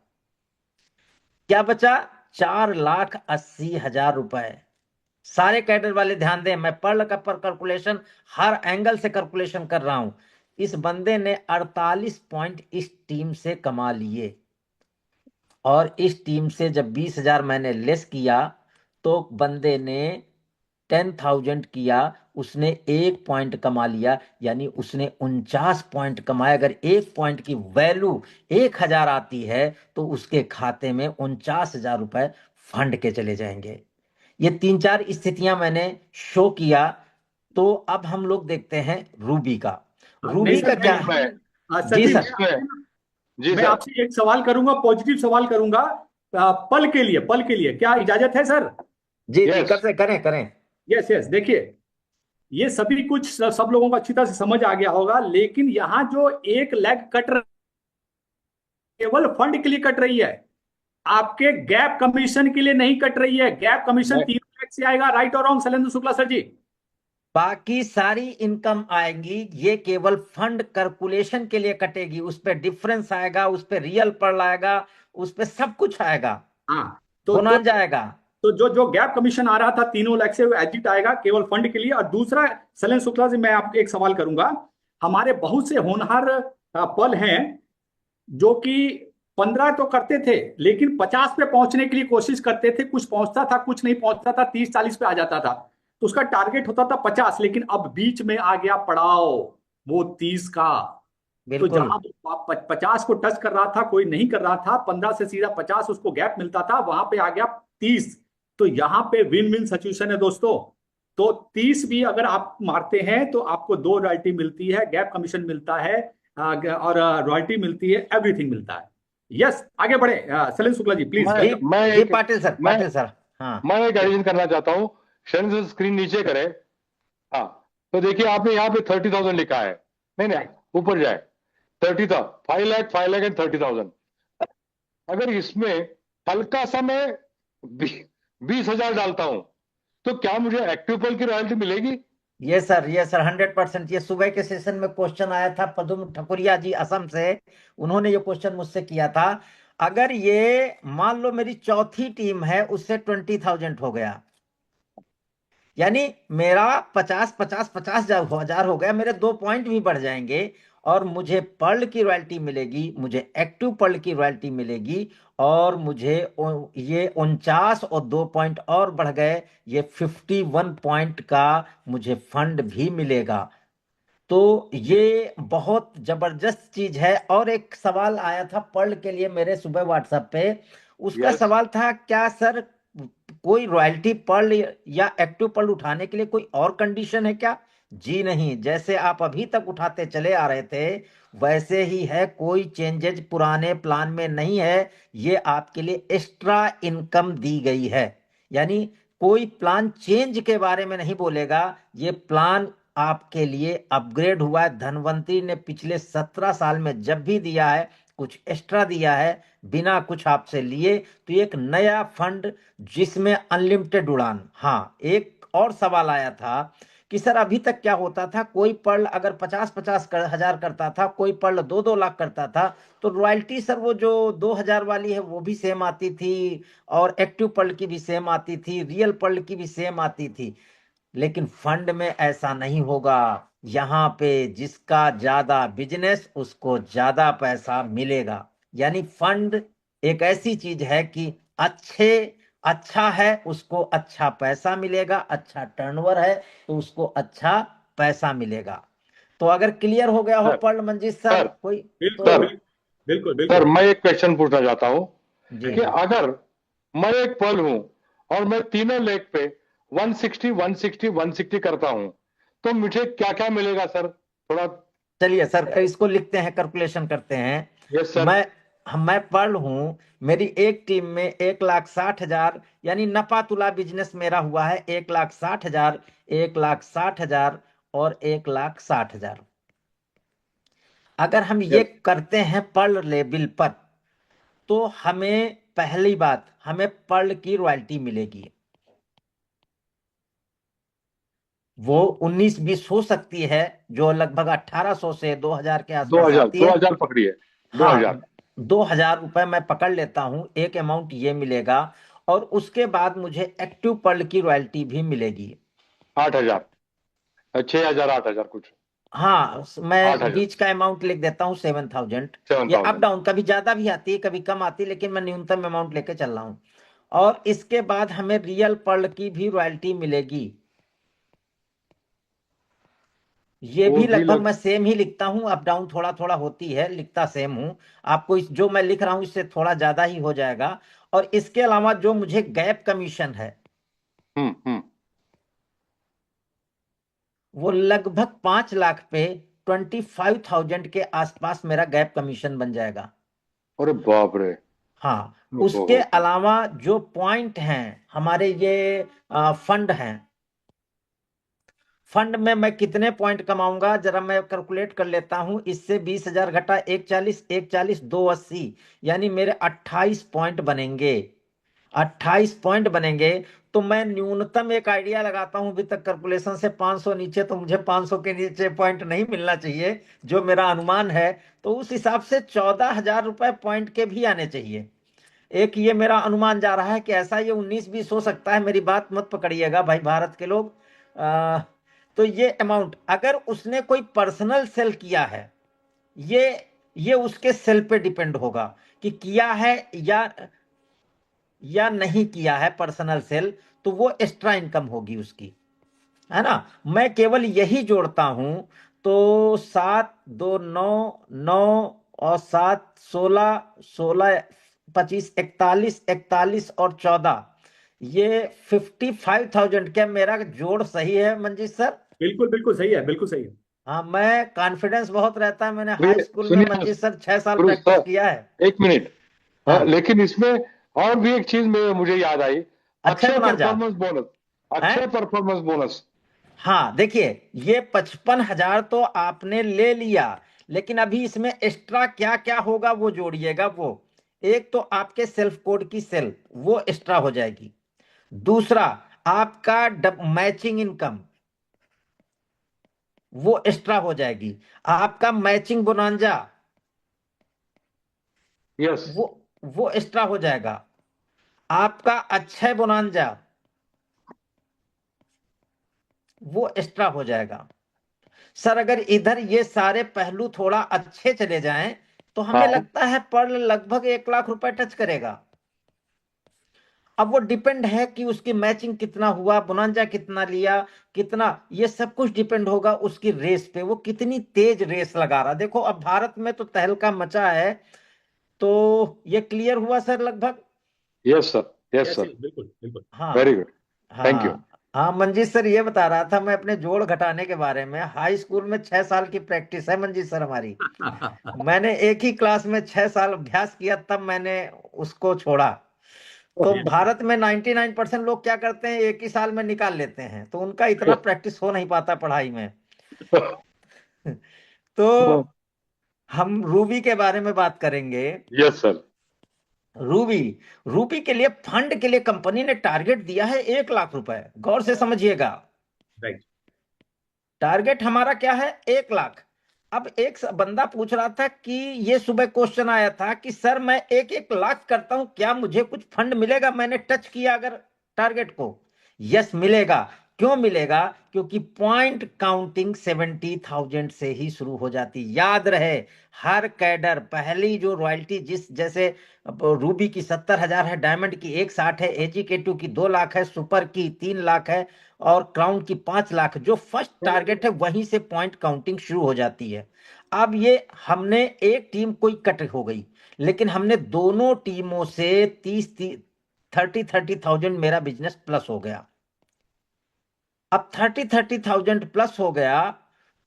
Speaker 2: क्या बचा? 4,80,000 रुपए। सारे कैडर वाले ध्यान दें, मैं पर कैलकुलेशन हर एंगल से कैलकुलेशन कर रहा हूं। इस बंदे ने 48 पॉइंट इस टीम से कमा लिए, और इस टीम से जब 20,000 मैंने लेस किया तो बंदे ने 10,000 किया, उसने 1 पॉइंट कमा लिया, यानी उसने 49 पॉइंट कमाए। अगर एक पॉइंट की वैल्यू 1,000 आती है तो उसके खाते में 49,000 रुपए फंड के चले जाएंगे। ये 3-4 स्थितियां मैंने शो किया। तो अब हम लोग देखते हैं रूबी का।
Speaker 1: नहीं
Speaker 2: रूबी
Speaker 1: सर,
Speaker 2: का क्या है?
Speaker 1: सर
Speaker 2: जी
Speaker 1: जी,
Speaker 2: सर।
Speaker 3: जी
Speaker 1: मैं
Speaker 3: सर।
Speaker 1: आपसे एक सवाल करूंगा, पॉजिटिव सवाल करूंगा। पल के लिए क्या इजाजत है सर?
Speaker 2: जी जी,
Speaker 3: यस।
Speaker 2: करें करें।
Speaker 1: यस यस, देखिए, ये सभी कुछ सब लोगों को अच्छी तरह से समझ आ गया होगा, लेकिन यहाँ जो एक लेग कट रही, केवल फंड के लिए कट रही है, आपके गैप कमीशन के लिए नहीं कट रही है। गैप कमीशन
Speaker 3: मैं
Speaker 1: 3 से आएगा, राइट और रॉन्ग शैलेंद्र शुक्ला सर जी?
Speaker 2: बाकी सारी इनकम आएगी, ये केवल फंड कैलकुलेशन के लिए कटेगी। उस पे डिफरेंस आएगा, उस पे रियल पड़ आएगा, उस पे सब कुछ आएगा,
Speaker 1: हाँ। तो
Speaker 2: बोनांजा आएगा।
Speaker 1: तो जो जो गैप कमीशन आ रहा था 3 लाख से, वो एग्जिट आएगा केवल फंड के लिए। और दूसरा, शैलेंद्र शुक्ला से मैं आपको एक सवाल करूंगा। हमारे बहुत से होनहार पल हैं जो कि 15 तो करते थे, लेकिन 50 पे पहुंचने के लिए कोशिश करते थे। कुछ पहुंचता था, कुछ नहीं पहुंचता था, 30-40 पे आ जाता था। तो उसका टारगेट होता था 50, लेकिन अब बीच में आ गया पड़ाव वो 30 का। तो
Speaker 2: बिल्कुल।
Speaker 1: जहां 50 को टच कर रहा था, कोई नहीं कर रहा था, 15 से सीधा 50 उसको गैप मिलता था, वहां पे आ गया 30। तो यहाँ पे विन विन सिचुएशन है दोस्तों। तो 30 भी अगर आप मारते हैं तो आपको 2 रॉयल्टी मिलती है, गैप कमीशन मिलता है, और रॉयल्टी मिलती है, एवरीथिंग मिलता है। यस, आगे बढ़े। सलील Shukla ji please,
Speaker 2: ji
Speaker 1: welcome.
Speaker 3: मैं
Speaker 2: जी,
Speaker 3: एक मैं
Speaker 2: पाटिल सर। हाँ।
Speaker 3: मैं एक एडिशन करना चाहता हूं। शरण से स्क्रीन नीचे करें। हाँ, तो देखिए आपने यहाँ पे 30,000 लिखा है। नहीं नहीं, ऊपर जाए। 30 था, 5 लाख, 5 लाख एंड 30,000। अगर इसमें हल्का सा मैं 20,000 डालता हूं तो क्या मुझे एक्टिव पल की रॉयल्टी मिलेगी?
Speaker 2: ये सर, 100%। ये सुबह के सेशन में क्वेश्चन आया था, पदम ठकुरिया जी असम से, उन्होंने ये क्वेश्चन मुझसे किया था। अगर ये मान लो मेरी चौथी टीम है, उससे 20,000 हो गया, यानी मेरा 50 50 50 हजार हो गया, मेरे 2 पॉइंट भी बढ़ जाएंगे, और मुझे पर्ल की रॉयल्टी मिलेगी, मुझे एक्टिव पर्ल की रॉयल्टी मिलेगी, और मुझे ये 49 और 2 पॉइंट और बढ़ गए, ये 51 पॉइंट का मुझे फंड भी मिलेगा। तो ये बहुत जबरदस्त चीज है। और एक सवाल आया था पर्ल के लिए मेरे सुबह व्हाट्सएप पे, उसका
Speaker 3: यस
Speaker 2: सवाल था क्या सर कोई रॉयल्टी पर्ल या एक्टिव पर्ल उठाने के लिए कोई और कंडीशन है क्या? जी नहीं, जैसे आप अभी तक उठाते चले आ रहे थे वैसे ही है, कोई चेंजेज पुराने प्लान में नहीं है। ये आपके लिए एक्स्ट्रा इनकम दी गई है, यानी कोई प्लान चेंज के बारे में नहीं बोलेगा। ये प्लान आपके लिए अपग्रेड हुआ है। धनवंतरी ने पिछले 17 साल में जब भी दिया है कुछ एक्स्ट्रा दिया है बिना कुछ आपसे लिए। तो ये एक नया फंड जिसमें अनलिमिटेड उड़ान। हाँ, एक और सवाल आया था कि सर अभी तक क्या होता था, कोई पर्ल अगर 50-50 हजार करता था, कोई पर्ल 2-2 लाख करता था, तो रॉयल्टी सर वो जो 2,000 वाली है वो भी सेम आती थी, और एक्टिव पर्ल की भी सेम आती थी, रियल पर्ल की भी सेम आती थी। लेकिन फंड में ऐसा नहीं होगा। यहाँ पे जिसका ज्यादा बिजनेस उसको ज्यादा पैसा मिलेगा। यानी फंड एक ऐसी चीज है कि अच्छे अच्छा है उसको अच्छा पैसा मिलेगा, अच्छा टर्नओवर है तो उसको अच्छा पैसा मिलेगा। तो अगर क्लियर हो गया हो
Speaker 3: sir.
Speaker 2: Pearl Manjeet sir
Speaker 3: sir.
Speaker 2: कोई
Speaker 1: बिल्कुल
Speaker 2: तो।
Speaker 3: सर।
Speaker 1: बिल्कुल बिल्कुल
Speaker 3: सर,
Speaker 1: बिल्कुल।
Speaker 3: मैं एक क्वेश्चन पूछना चाहता हूं
Speaker 2: जी
Speaker 3: कि अगर मैं एक पर्ल हूं और मैं तीनों लेग पे 160 160 160 करता हूं, तो मुझे क्या क्या मिलेगा सर? थोड़ा।
Speaker 2: चलिए सर इसको लिखते हैं, कैलकुलेशन करते हैं।
Speaker 3: Yes sir.
Speaker 2: मैं पर्ल हूं, मेरी एक टीम में 1,60,000, यानी नपा तुला बिजनेस मेरा हुआ है 1,60,000, 1,60,000 और 1,60,000। अगर हम ये
Speaker 3: यस।
Speaker 2: करते हैं पर्ल लेवल पर, तो हमें पहली बात हमें पर्ल की रॉयल्टी मिलेगी। वो 19-20 हो सकती है, जो लगभग 1,800 से 2,000 के
Speaker 3: दो
Speaker 2: आसपास
Speaker 3: हजार
Speaker 2: आती
Speaker 3: दो
Speaker 2: है।
Speaker 3: हजार पकड़िए। 2000।
Speaker 2: हाँ, 2,000 रुपए मैं पकड़ लेता हूं, एक अमाउंट ये मिलेगा। और उसके बाद मुझे एक्टिव पर्ल की रॉयल्टी भी मिलेगी।
Speaker 3: 8000। 6000 8000 कुछ।
Speaker 2: हाँ,
Speaker 3: आठ
Speaker 2: मैं
Speaker 3: हजार
Speaker 2: बीच का अमाउंट लिख देता हूँ 7,000।
Speaker 3: सेवन
Speaker 2: ये अप
Speaker 3: थाउजेंड
Speaker 2: डाउन कभी ज्यादा भी आती है कभी कम आती है, लेकिन मैं न्यूनतम अमाउंट लेके चल रहा हूँ। और इसके बाद हमें रियल पर्ल की भी रॉयल्टी मिलेगी। ये
Speaker 3: वो
Speaker 2: भी
Speaker 3: भी
Speaker 2: लगभग
Speaker 3: लग।
Speaker 2: मैं सेम ही लिखता हूँ, अप डाउन थोड़ा थोड़ा होती है, लिखता सेम हूँ। आपको जो मैं लिख रहा हूँ इससे थोड़ा ज्यादा ही हो जाएगा। और इसके अलावा जो मुझे गैप कमीशन है
Speaker 3: हम्म।
Speaker 2: वो लगभग 5 लाख पे 25,000 के आसपास मेरा गैप कमीशन बन जाएगा।
Speaker 3: अरे बाप रे।
Speaker 2: हाँ, उसके
Speaker 3: ओहो।
Speaker 2: अलावा जो पॉइंट हैं हमारे ये फंड हैं, फंड में मैं कितने पॉइंट कमाऊंगा जरा मैं कैलकुलेट कर लेता हूं। इससे 20,000 घटा 140, 140 280, यानी मेरे 28 पॉइंट बनेंगे। 28 पॉइंट बनेंगे। तो मैं न्यूनतम एक आइडिया लगाता हूं अभी तक कैलकुलेशन से, 500 नीचे, तो मुझे 500 के नीचे पॉइंट नहीं मिलना चाहिए जो मेरा अनुमान है। तो उस हिसाब से 14,000 रुपए पॉइंट के भी आने चाहिए। एक ये मेरा अनुमान जा रहा है कि ऐसा ये 19-20 हो सकता है। मेरी बात मत पकड़िएगा भाई भारत के लोग। आ, तो ये अमाउंट अगर उसने कोई पर्सनल सेल किया है, ये ये उसके सेल पे डिपेंड होगा कि किया है या नहीं किया है पर्सनल सेल, तो वो एक्स्ट्रा इनकम होगी उसकी, है ना। मैं केवल यही जोड़ता हूं। तो 7 2 9 9 और 7 16, 16 25 41, 41 और 14, ये 55,000। क्या मेरा जोड़ सही है मंजीत सर?
Speaker 1: बिल्कुल बिल्कुल सही है, बिल्कुल सही है।
Speaker 2: हाँ, मैं कॉन्फिडेंस बहुत रहता है, मैंने हाई
Speaker 3: सुनिए
Speaker 2: स्कूल में
Speaker 3: सुनिए ना,
Speaker 2: मंजीत सर 6 साल
Speaker 3: गुरु
Speaker 2: प्रैक्टिस
Speaker 3: सर,
Speaker 2: किया है।
Speaker 3: एक मिनट। हाँ,
Speaker 2: हाँ,
Speaker 3: लेकिन इसमें और भी एक चीज में मुझे याद आई।
Speaker 2: Akshay
Speaker 3: Akshay
Speaker 2: bonanza
Speaker 3: performance bonus.
Speaker 2: है।
Speaker 3: Akshay performance bonus.
Speaker 2: हाँ देखिए, ये 55,000 तो आपने ले लिया, लेकिन अभी इसमें एक्स्ट्रा क्या क्या होगा वो जोड़िएगा। वो एक तो आपके सेल्फ कोड की सेल वो एक्स्ट्रा हो जाएगी। दूसरा, आपका मैचिंग इनकम वो एक्स्ट्रा हो जाएगी। आपका मैचिंग बोनांजा
Speaker 3: यस।
Speaker 2: वो वो एक्स्ट्रा हो जाएगा। आपका अक्षय बोनांजा वो एक्स्ट्रा हो जाएगा। सर अगर इधर ये सारे पहलू थोड़ा अच्छे चले जाएं तो हमें
Speaker 3: हाँ।
Speaker 2: लगता है पर लगभग 1 लाख रुपए टच करेगा। अब वो डिपेंड है कि उसकी मैचिंग कितना हुआ, बोनांजा कितना लिया, कितना, ये सब कुछ डिपेंड होगा उसकी रेस पे, वो कितनी तेज रेस लगा रहा। देखो अब भारत में तो तहलका मचा है। तो ये क्लियर हुआ सर लगभग?
Speaker 3: Yes sir, yes
Speaker 1: yes
Speaker 3: sir,
Speaker 1: yes, बिल्कुल बिल्कुल।
Speaker 3: वेरी
Speaker 2: हाँ।
Speaker 3: Good, thank you.
Speaker 2: हाँ हाँ, मंजीत सर ये बता रहा था मैं अपने जोड़ घटाने के बारे में। हाई स्कूल में 6 साल की प्रैक्टिस है मंजीत सर हमारी। मैंने एक ही क्लास में 6 साल अभ्यास किया, तब मैंने उसको छोड़ा। तो
Speaker 1: यस
Speaker 2: भारत में 99% लोग क्या करते हैं, एक ही साल में निकाल लेते हैं, तो उनका इतना प्रैक्टिस हो नहीं पाता पढ़ाई में। तो हम रूबी के बारे में बात करेंगे।
Speaker 3: Yes sir.
Speaker 2: रूबी, रूबी के लिए फंड के लिए कंपनी ने टारगेट दिया है 1 लाख रुपए। गौर से समझिएगा,
Speaker 1: राइट।
Speaker 2: टारगेट हमारा क्या है, 1 लाख। अब एक बंदा पूछ रहा था कि ये सुबह क्वेश्चन आया था कि सर मैं 1-1 लाख करता हूं, क्या मुझे कुछ फंड मिलेगा? मैंने टच किया अगर टारगेट को, यस मिलेगा। क्यों मिलेगा? क्योंकि पॉइंट काउंटिंग 70,000 से ही शुरू हो जाती। याद रहे, हर कैडर पहली जो रॉयल्टी, जिस जैसे रूबी की 70,000 है, डायमंड की 160 है, एजीके2 की 2 लाख है, सुपर की 3 लाख है, और क्राउन की 5 लाख। जो फर्स्ट टारगेट है वहीं से पॉइंट काउंटिंग शुरू हो जाती है। अब ये हमने एक टीम कोई कट हो गई, लेकिन हमने दोनों टीमों से 30,000 मेरा बिजनेस प्लस हो गया। अब 30,000 प्लस हो गया,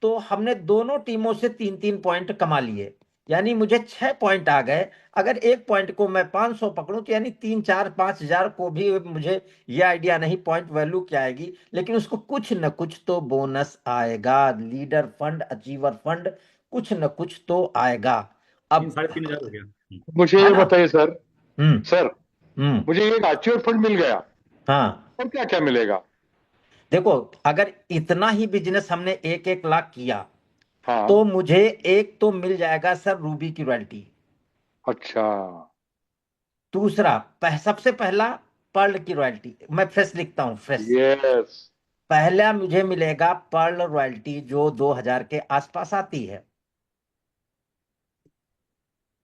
Speaker 2: तो हमने दोनों टीमों से 3-3 पॉइंट कमा लिए, यानी मुझे 6 पॉइंट आ गए। अगर एक पॉइंट को मैं 500 पकड़ूं तो यानी 3-4-5 हजार को भी मुझे ये आइडिया नहीं पॉइंट वैल्यू क्या आएगी, लेकिन उसको कुछ न कुछ तो बोनस आएगा, लीडर फंड, अचीवर फंड, कुछ न कुछ तो आएगा।
Speaker 1: तीन
Speaker 2: अब
Speaker 1: साढ़े तीन हजार हो गया।
Speaker 3: मुझे
Speaker 2: है
Speaker 3: ये
Speaker 2: ना?
Speaker 3: बताइए सर,
Speaker 2: हम्म।
Speaker 3: सर
Speaker 2: हम्म।
Speaker 3: मुझे एक अचीवर फंड मिल गया,
Speaker 2: हाँ,
Speaker 3: और क्या क्या मिलेगा?
Speaker 2: देखो अगर इतना ही बिजनेस हमने 1-1 लाख किया,
Speaker 3: हाँ।
Speaker 2: तो मुझे एक तो मिल जाएगा सर रूबी की रॉयल्टी।
Speaker 3: अच्छा।
Speaker 2: दूसरा, सबसे पहला पर्ल की रॉयल्टी। मैं फ्रेश लिखता हूं, फ्रेश।
Speaker 3: यस।
Speaker 2: पहला मुझे मिलेगा पर्ल रॉयल्टी, जो 2,000 के आसपास आती है।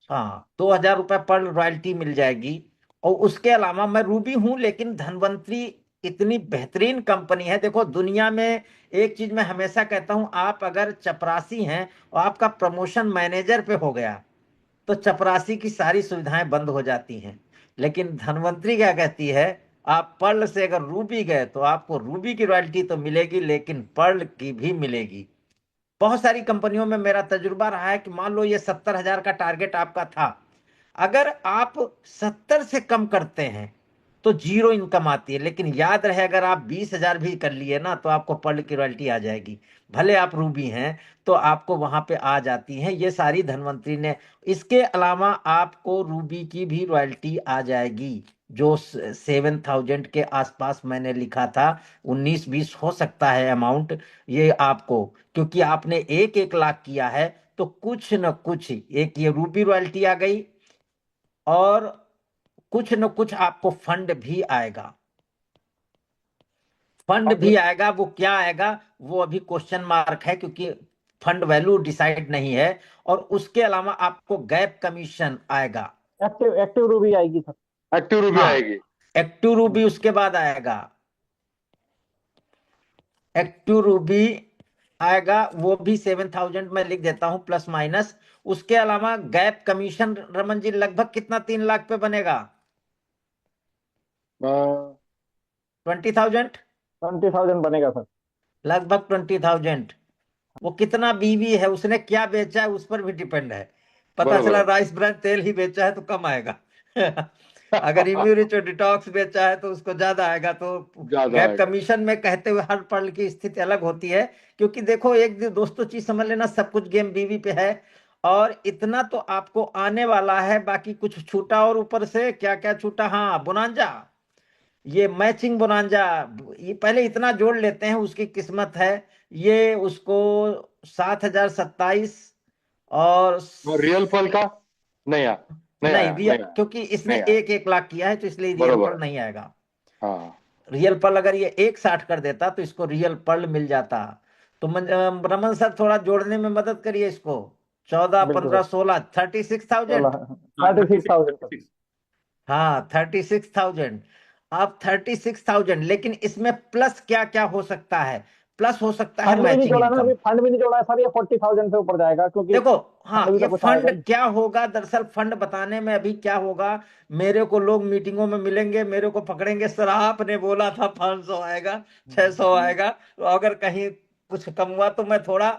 Speaker 2: हाँ, 2,000 रुपये पर्ल रॉयल्टी मिल जाएगी। और उसके अलावा मैं रूबी हूं, लेकिन धनवंतरी इतनी बेहतरीन कंपनी है। देखो दुनिया में एक चीज मैं हमेशा कहता हूं, आप अगर चपरासी हैं और आपका प्रमोशन मैनेजर पे हो गया, तो चपरासी की सारी सुविधाएं बंद हो जाती हैं। लेकिन धनवंतरी क्या कहती है, आप पर्ल से अगर रूबी गए तो आपको रूबी की रॉयल्टी तो मिलेगी, लेकिन पर्ल की भी मिलेगी। बहुत सारी कंपनियों में मेरा तजुर्बा रहा है कि मान लो ये 70,000 का टारगेट आपका था, अगर आप 70 से कम करते हैं तो जीरो इनकम आती है। लेकिन याद रहे, अगर आप 20,000 भी कर लिए ना, तो आपको पर्ल की रॉयल्टी आ जाएगी। भले आप रूबी हैं तो आपको वहां पे आ जाती है, ये सारी धनवंतरी ने। इसके अलावा आपको रूबी की भी रॉयल्टी आ जाएगी, जो 7,000 के आसपास मैंने लिखा था। 19-20 हो सकता है अमाउंट ये आपको, क्योंकि आपने 1-1 लाख किया है। तो कुछ न कुछ, एक ये रूबी रॉयल्टी आ गई, और कुछ न कुछ आपको फंड भी आएगा। फंड भी आएगा, वो क्या आएगा वो अभी क्वेश्चन मार्क है, क्योंकि फंड वैल्यू डिसाइड नहीं है। और उसके अलावा आपको गैप कमीशन आएगा।
Speaker 4: एक्टिव एक्टिव रूबी आएगी सर।
Speaker 3: एक्टिव रूबी
Speaker 2: हाँ,
Speaker 3: आएगी।
Speaker 2: एक्टिव रूबी उसके बाद आएगा। एक्टिव रूबी आएगा, वो भी 7,000 में लिख देता हूं, प्लस माइनस। उसके अलावा गैप कमीशन रमन जी लगभग कितना 3 लाख पे बनेगा? 20,000,
Speaker 4: 20,000 बनेगा सर।
Speaker 2: लगभग 20,000। वो कितना बीवी है, उसने क्या बेचा है उस पर भी डिपेंड है। पता
Speaker 3: बरोबर
Speaker 2: चला
Speaker 3: है।
Speaker 2: राइस ब्रांड तेल ही बेचा है तो कम आएगा। अगर इम्यूनिटी डिटॉक्स बेचा है तो उसको ज्यादा आएगा। तो
Speaker 3: ज्यादा
Speaker 2: गैप
Speaker 3: आएगा।
Speaker 2: कमीशन में कहते हुए हर पल की स्थिति अलग होती है। क्योंकि देखो एक दोस्तों चीज समझ लेना, सब कुछ गेम बीवी पे है। और इतना तो आपको आने वाला है, बाकी कुछ छूटा और ऊपर से क्या क्या छूटा, हाँ बोनांजा, ये मैचिंग बोनांजा। ये पहले इतना जोड़ लेते हैं, उसकी किस्मत है। ये उसको 7,027 और
Speaker 3: और रियल पल का नहीं आया, नहीं
Speaker 2: नहीं
Speaker 3: आया,
Speaker 2: रियल,
Speaker 3: नहीं आया,
Speaker 2: क्योंकि इसने
Speaker 3: नहीं आया।
Speaker 2: 1-1 लाख किया है तो इसलिए रियल
Speaker 3: बरोबर
Speaker 2: पर्ल
Speaker 3: है।
Speaker 2: नहीं आएगा।
Speaker 3: हाँ।
Speaker 2: रियल पर्ल अगर ये 160 कर देता तो इसको रियल पर्ल मिल जाता। तो रमन सर थोड़ा जोड़ने में मदद करिए इसको। 14,
Speaker 4: बिल्कुल
Speaker 2: 15,
Speaker 4: सर।
Speaker 2: 16, 36,000।
Speaker 4: 16, 36,000 सर।
Speaker 1: थर्टी
Speaker 2: हाँ 36,000। अब 36,000, लेकिन इसमें प्लस क्या क्या हो सकता है? प्लस हो सकता है
Speaker 4: फंड भी नहीं
Speaker 2: मैचिंग
Speaker 4: जोड़ा ना,
Speaker 2: इनकम।
Speaker 4: अभी फंड भी नहीं जोड़ा है सर, ये 40,000 से ऊपर जाएगा क्योंकि
Speaker 2: देखो, हाँ,
Speaker 4: फंड भी
Speaker 2: ये
Speaker 4: तो कुछ आएगा
Speaker 2: फंड
Speaker 4: नहीं।
Speaker 2: क्या होगा, दरअसल फंड बताने में अभी क्या होगा, मेरे को लोग मीटिंगों में मिलेंगे, मेरे को पकड़ेंगे, सर आपने बोला था 500 आएगा, 600 आएगा, तो अगर कहीं कुछ कम हुआ तो मैं थोड़ा,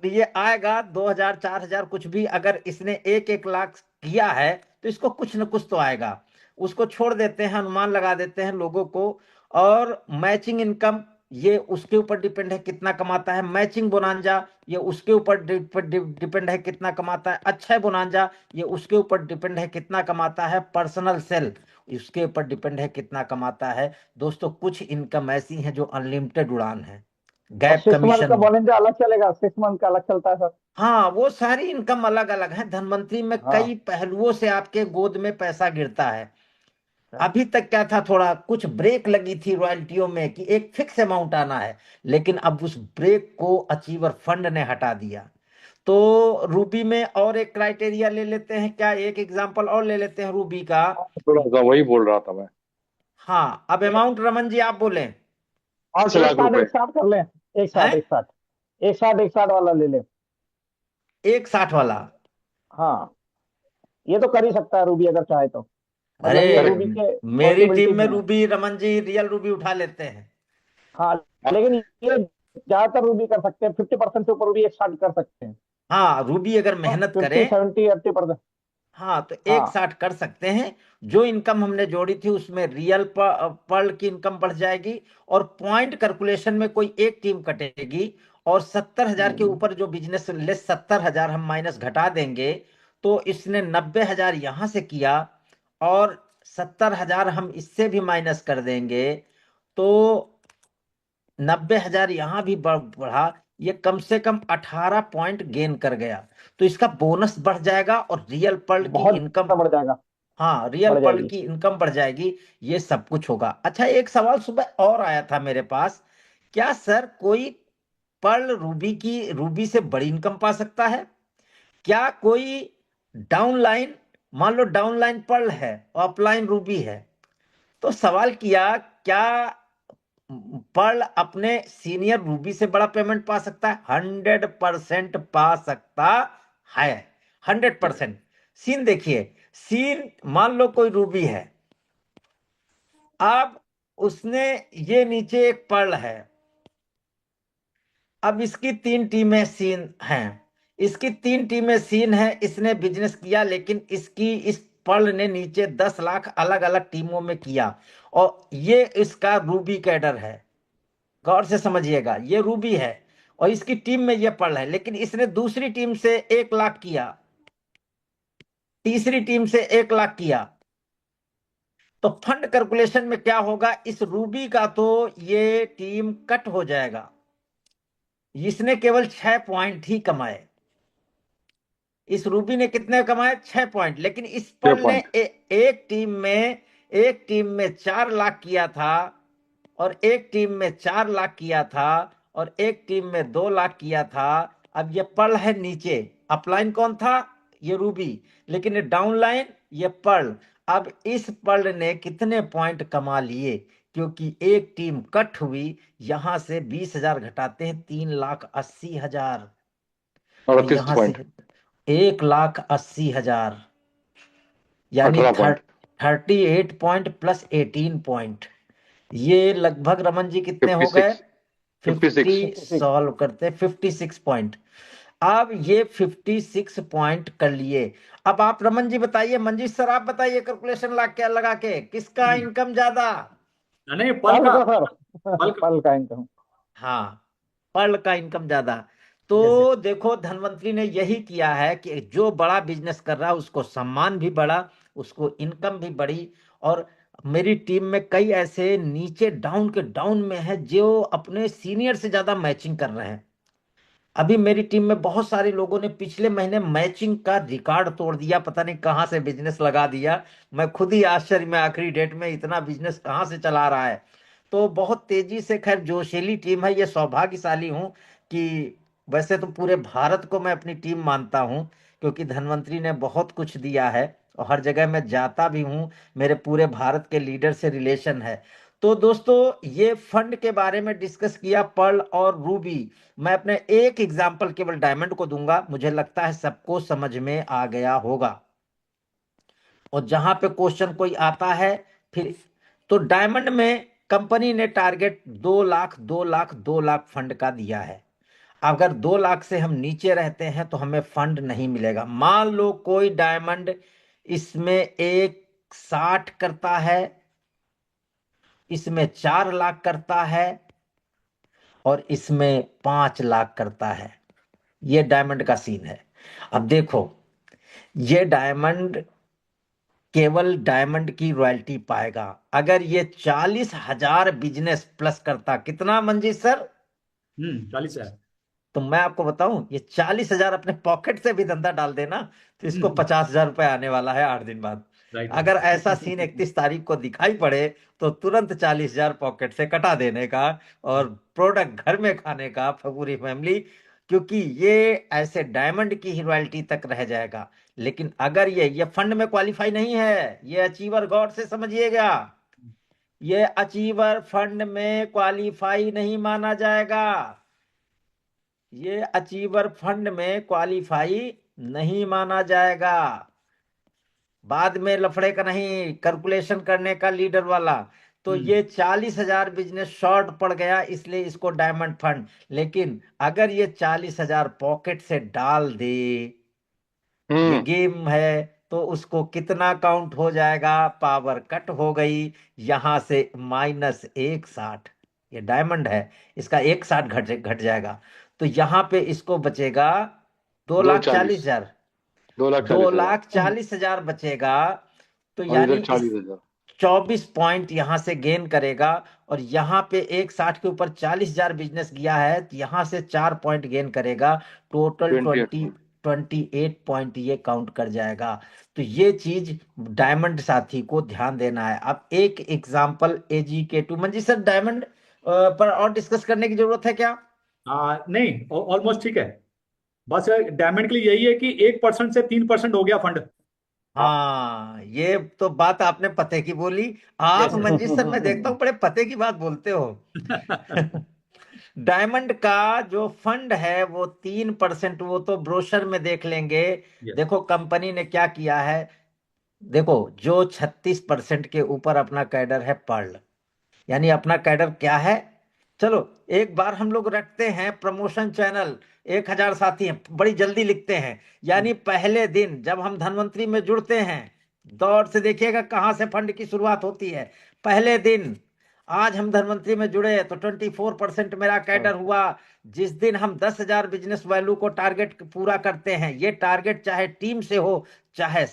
Speaker 2: ये आएगा 2,000 4,000 कुछ भी, अगर इसने 1-1 लाख किया है तो इसको कुछ न कुछ तो आएगा। उसको छोड़ देते हैं, अनुमान लगा देते हैं लोगों को। और मैचिंग इनकम, ये उसके ऊपर डिपेंड है कितना कमाता है। मैचिंग बोनांजा, ये उसके ऊपर डिपेंड है कितना कमाता है। अक्षय बोनांजा, ये उसके ऊपर डिपेंड है कितना कमाता है। पर्सनल सेल, इसके ऊपर डिपेंड है कितना कमाता है। दोस्तों, कुछ इनकम ऐसी हैं जो अनलिमिटेड उड़ान है।
Speaker 4: और
Speaker 2: गैप
Speaker 4: 6 मंथ का
Speaker 2: कमीशन,
Speaker 4: बोलेंगे अलग चलेगा, 6 मंथ का अलग चलता है सर।
Speaker 2: हाँ, वो सारी इनकम अलग अलग है। धनवंतरी में
Speaker 4: हाँ।
Speaker 2: कई पहलुओं से आपके गोद में पैसा गिरता है।
Speaker 4: हाँ।
Speaker 2: अभी तक क्या था, थोड़ा कुछ ब्रेक लगी थी रॉयल्टियों में कि एक फिक्स अमाउंट आना है, लेकिन अब उस ब्रेक को अचीवर फंड ने हटा दिया। तो रूबी में और एक क्राइटेरिया ले लेते हैं क्या, एक एग्जांपल और ले लेते हैं रूबी का।
Speaker 3: थोड़ा सा वही बोल रहा था मैं।
Speaker 2: हाँ, अब अमाउंट रमन जी आप बोलें।
Speaker 3: 5 लाख रुपए।
Speaker 4: एक साठ कर लें। एक
Speaker 2: हैं?
Speaker 4: साठ एक साठ एक साठ वाला ले लें।
Speaker 2: 160 वाला?
Speaker 4: हाँ, ये तो कर ही सकता है रूबी अगर चाहे तो।
Speaker 2: अरे,
Speaker 4: मतलब ये
Speaker 3: करेक्ट।
Speaker 4: रूबी के
Speaker 2: मेरी टीम
Speaker 4: पॉसिबिलिटीज
Speaker 2: में
Speaker 4: में है।
Speaker 2: Ruby, Raman ji real Ruby उठा लेते हैं।
Speaker 4: हाँ, लेकिन ये ज्यादातर रूबी कर सकते हैं, 50% से ऊपर रूबी एक साथ कर सकते हैं।
Speaker 2: हाँ, रूबी अगर मेहनत करे,
Speaker 4: 50 70 80%।
Speaker 2: हाँ, तो एक
Speaker 4: हाँ।
Speaker 2: साठ कर सकते हैं। जो इनकम हमने जोड़ी थी उसमें रियल पर्ल की इनकम बढ़ जाएगी, और पॉइंट कैलकुलेशन में कोई एक टीम कटेगी, और 70,000 के
Speaker 4: हम्म।
Speaker 2: ऊपर जो बिजनेस लेस 70,000 हम माइनस घटा देंगे, तो इसने 90,000 यहां से किया, और 70,000 हम इससे भी माइनस कर देंगे, तो 90,000 यहां भी बढ़ा। ये कम से कम 18 पॉइंट गेन कर गया। तो इसका बोनस बढ़ जाएगा और रियल पर्ल की
Speaker 4: बहुत
Speaker 2: इनकम,
Speaker 4: ज्यादा बढ़ जाएगा।
Speaker 2: हाँ, रियल
Speaker 4: बढ़
Speaker 2: पर्ल
Speaker 4: जाएगी।
Speaker 2: की इनकम बढ़ जाएगी। ये सब कुछ होगा। अच्छा, एक सवाल सुबह और आया था मेरे पास, क्या सर कोई पर्ल रूबी से बड़ी इनकम पा सकता है? क्या कोई डाउनलाइन, मान लो डाउनलाइन पर्ल है और अपलाइन रूबी है, तो सवाल किया, क्या पर्ल अपने सीनियर रूबी से बड़ा पेमेंट पा सकता है? 100% पा सकता है। 100%। सीन देखिए, सीन मान लो कोई रूबी है, अब उसने, ये नीचे एक पर्ल है, अब इसकी 3 टीमें सीन हैं, इसकी 3 टीमें सीन है, इसने बिजनेस किया, लेकिन इस पर्ल ने नीचे 10 लाख अलग अलग टीमों में किया, और ये इसका रूबी कैडर है। गौर से समझिएगा, ये रूबी है और इसकी टीम में ये पर्ल है, लेकिन इसने दूसरी टीम से 1 लाख किया, तीसरी टीम से 1 लाख किया, तो फंड कैलकुलेशन में क्या होगा, इस रूबी का तो ये टीम कट हो जाएगा। इसने केवल 6 पॉइंट ही कमाए। इस रूबी ने कितने कमाए? 6 पॉइंट। लेकिन इस
Speaker 3: छह
Speaker 2: पर्ल ने
Speaker 3: पॉइंट
Speaker 2: एक टीम में 4 लाख किया था, और एक टीम में 4 लाख किया था, और एक टीम में 2 लाख किया था। अब ये पर्ल है नीचे, अपलाइन कौन था? ये रूबी। लेकिन ये डाउनलाइन, ये पर्ल। अब इस पर्ल ने कितने पॉइंट कमा लिए? क्योंकि एक टीम कट हुई, यहां से 20,000 घटाते हैं, 3,80,000,
Speaker 3: और
Speaker 2: और
Speaker 3: 30
Speaker 2: यहां से
Speaker 3: पॉइंट
Speaker 2: 1,80,000, यानी
Speaker 3: 18 पॉइंट
Speaker 2: 38 पॉइंट प्लस 18 पॉइंट, ये लगभग रमन जी कितने हो गए?
Speaker 3: 56
Speaker 2: 50,
Speaker 3: 56।
Speaker 4: 56।
Speaker 2: सॉल्व करते 56 पॉइंट। अब ये 56 पॉइंट कर लिए। अब आप रमन जी बताइए, मंजीत सर आप बताइए, कैलकुलेशन लगा के किसका इनकम ज्यादा?
Speaker 1: नहीं, पल
Speaker 4: पल
Speaker 1: का,
Speaker 4: का सर।
Speaker 1: पल का।
Speaker 4: पल का इनकम।
Speaker 2: हाँ, पर्ल का इनकम ज्यादा।
Speaker 1: Yes yes.
Speaker 2: तो देखो, धनवंतरी ने यही किया है कि जो बड़ा बिजनेस कर रहा है उसको सम्मान भी बढ़ा, उसको इनकम भी बढ़ी। और मेरी टीम में कई ऐसे नीचे डाउन के डाउन में है जो अपने सीनियर से ज्यादा मैचिंग कर रहे हैं। अभी मेरी टीम में बहुत सारे लोगों ने पिछले महीने मैचिंग का रिकॉर्ड तोड़ दिया, पता नहीं कहां से बिजनेस लगा दिया। मैं खुद ही आश्चर्य में, आखिरी डेट में इतना बिजनेस कहां से चला रहा है। तो बहुत तेजी से, खैर जोशीली टीम है, ये सौभाग्यशाली हूं कि, वैसे तो पूरे भारत को मैं अपनी टीम मानता हूं, क्योंकि धनवंतरी ने बहुत कुछ दिया है। और हर जगह मैं जाता भी हूँ, मेरे पूरे भारत के लीडर से रिलेशन है। तो दोस्तों ये फंड के बारे में डिस्कस किया, पर्ल और रूबी। मैं अपने एक एग्जांपल केवल डायमंड को दूंगा, मुझे लगता है सबको समझ में आ गया होगा। और जहां पे क्वेश्चन कोई आता है फिर, तो डायमंड में कंपनी ने टारगेट 2 लाख 2 लाख 2 लाख फंड का दिया है। अगर 2 लाख से हम नीचे रहते हैं तो हमें फंड नहीं मिलेगा। मान लो कोई डायमंड इसमें 160 करता है, इसमें 4 लाख करता है, और इसमें 5 लाख करता है। ये डायमंड का सीन है। अब देखो, ये डायमंड केवल डायमंड की रॉयल्टी पाएगा। अगर ये 40,000 बिजनेस प्लस करता, कितना मंजीत सर?
Speaker 1: 40 है।
Speaker 2: तो मैं आपको बताऊं, ये 40,000 अपने पॉकेट से भी धंधा डाल देना तो इसको 50,000 रुपए आने वाला है 8 दिन बाद।
Speaker 1: राइट
Speaker 2: अगर ऐसा
Speaker 1: राइट।
Speaker 2: सीन 31 तारीख को दिखाई पड़े तो तुरंत 40,000 पॉकेट से कटा देने का और प्रोडक्ट घर में खाने का पूरी फैमिली। क्योंकि ये ऐसे डायमंड की ही रॉयल्टी तक रह जाएगा। लेकिन अगर ये फंड में क्वालिफाई नहीं है, ये अचीवर गॉड से समझिएगा, ये अचीवर फंड में क्वालिफाई नहीं माना जाएगा। ये अचीवर फंड में क्वालिफाई नहीं माना जाएगा। बाद में लफड़े का नहीं, कैलकुलेशन करने का लीडर वाला। तो ये 40,000 बिजनेस शॉर्ट पड़ गया, इसलिए इसको डायमंड फंड। लेकिन अगर ये 40,000 पॉकेट से डाल दे, ये गेम है, तो उसको कितना काउंट हो जाएगा? पावर कट हो गई, यहां से -160। ये डायमंड है, इसका 160 घट घट जाएगा। तो यहां पे इसको बचेगा दो
Speaker 3: दो
Speaker 2: लाख
Speaker 3: चालीस
Speaker 2: चालीस हजार
Speaker 3: 2,40,000
Speaker 2: 2,40,000 बचेगा। तो
Speaker 3: और
Speaker 2: यानी
Speaker 3: इधर
Speaker 2: इस
Speaker 3: 40,000।
Speaker 2: 24 पॉइंट यहां से गेन करेगा। और यहां पे 160 के ऊपर 40,000 बिजनेस गया है, तो यहां से 4 पॉइंट गेन करेगा। Total
Speaker 3: 28
Speaker 2: 20
Speaker 3: point.
Speaker 2: 28 पॉइंट ये काउंट कर जाएगा। तो ये चीज डायमंड साथी को ध्यान देना है। अब एक एग्जांपल AGK2 मंजी सर, डायमंड पर और डिस्कस करने की जरूरत है क्या?
Speaker 1: नहीं, ऑलमोस्ट ठीक है। बस डायमंड के लिए यही है कि 1% से 3% हो गया फंड।
Speaker 2: हाँ, ये तो बात आपने पते की बोली। आप
Speaker 1: यस।
Speaker 2: मंजीत सर, मैं देखता हूँ बड़े पते की बात बोलते हो। डायमंड का जो फंड है वो 3%, वो तो ब्रोशर में देख लेंगे।
Speaker 1: यस।
Speaker 2: देखो कंपनी ने क्या किया है। देखो, जो 36% के ऊपर अपना कैडर है पर्ल, यानी अपना कैडर क्या है? चलो एक बार हम लोग रखते हैं प्रमोशन चैनल, 1,000 साथी हैं, बड़ी जल्दी लिखते हैं। यानी पहले दिन जब हम धनवंतरी में जुड़ते हैं, दौड़ से देखिएगा कहां से फंड की शुरुआत होती है। पहले दिन, आज हम धनवंतरी में जुड़े तो 24% मेरा कैडर हुआ। जिस दिन हम 10,000 बिजनेस वैल्यू को टारगेट पूरा करते हैं, ये टारगेट चाहे टीम से हो चाहे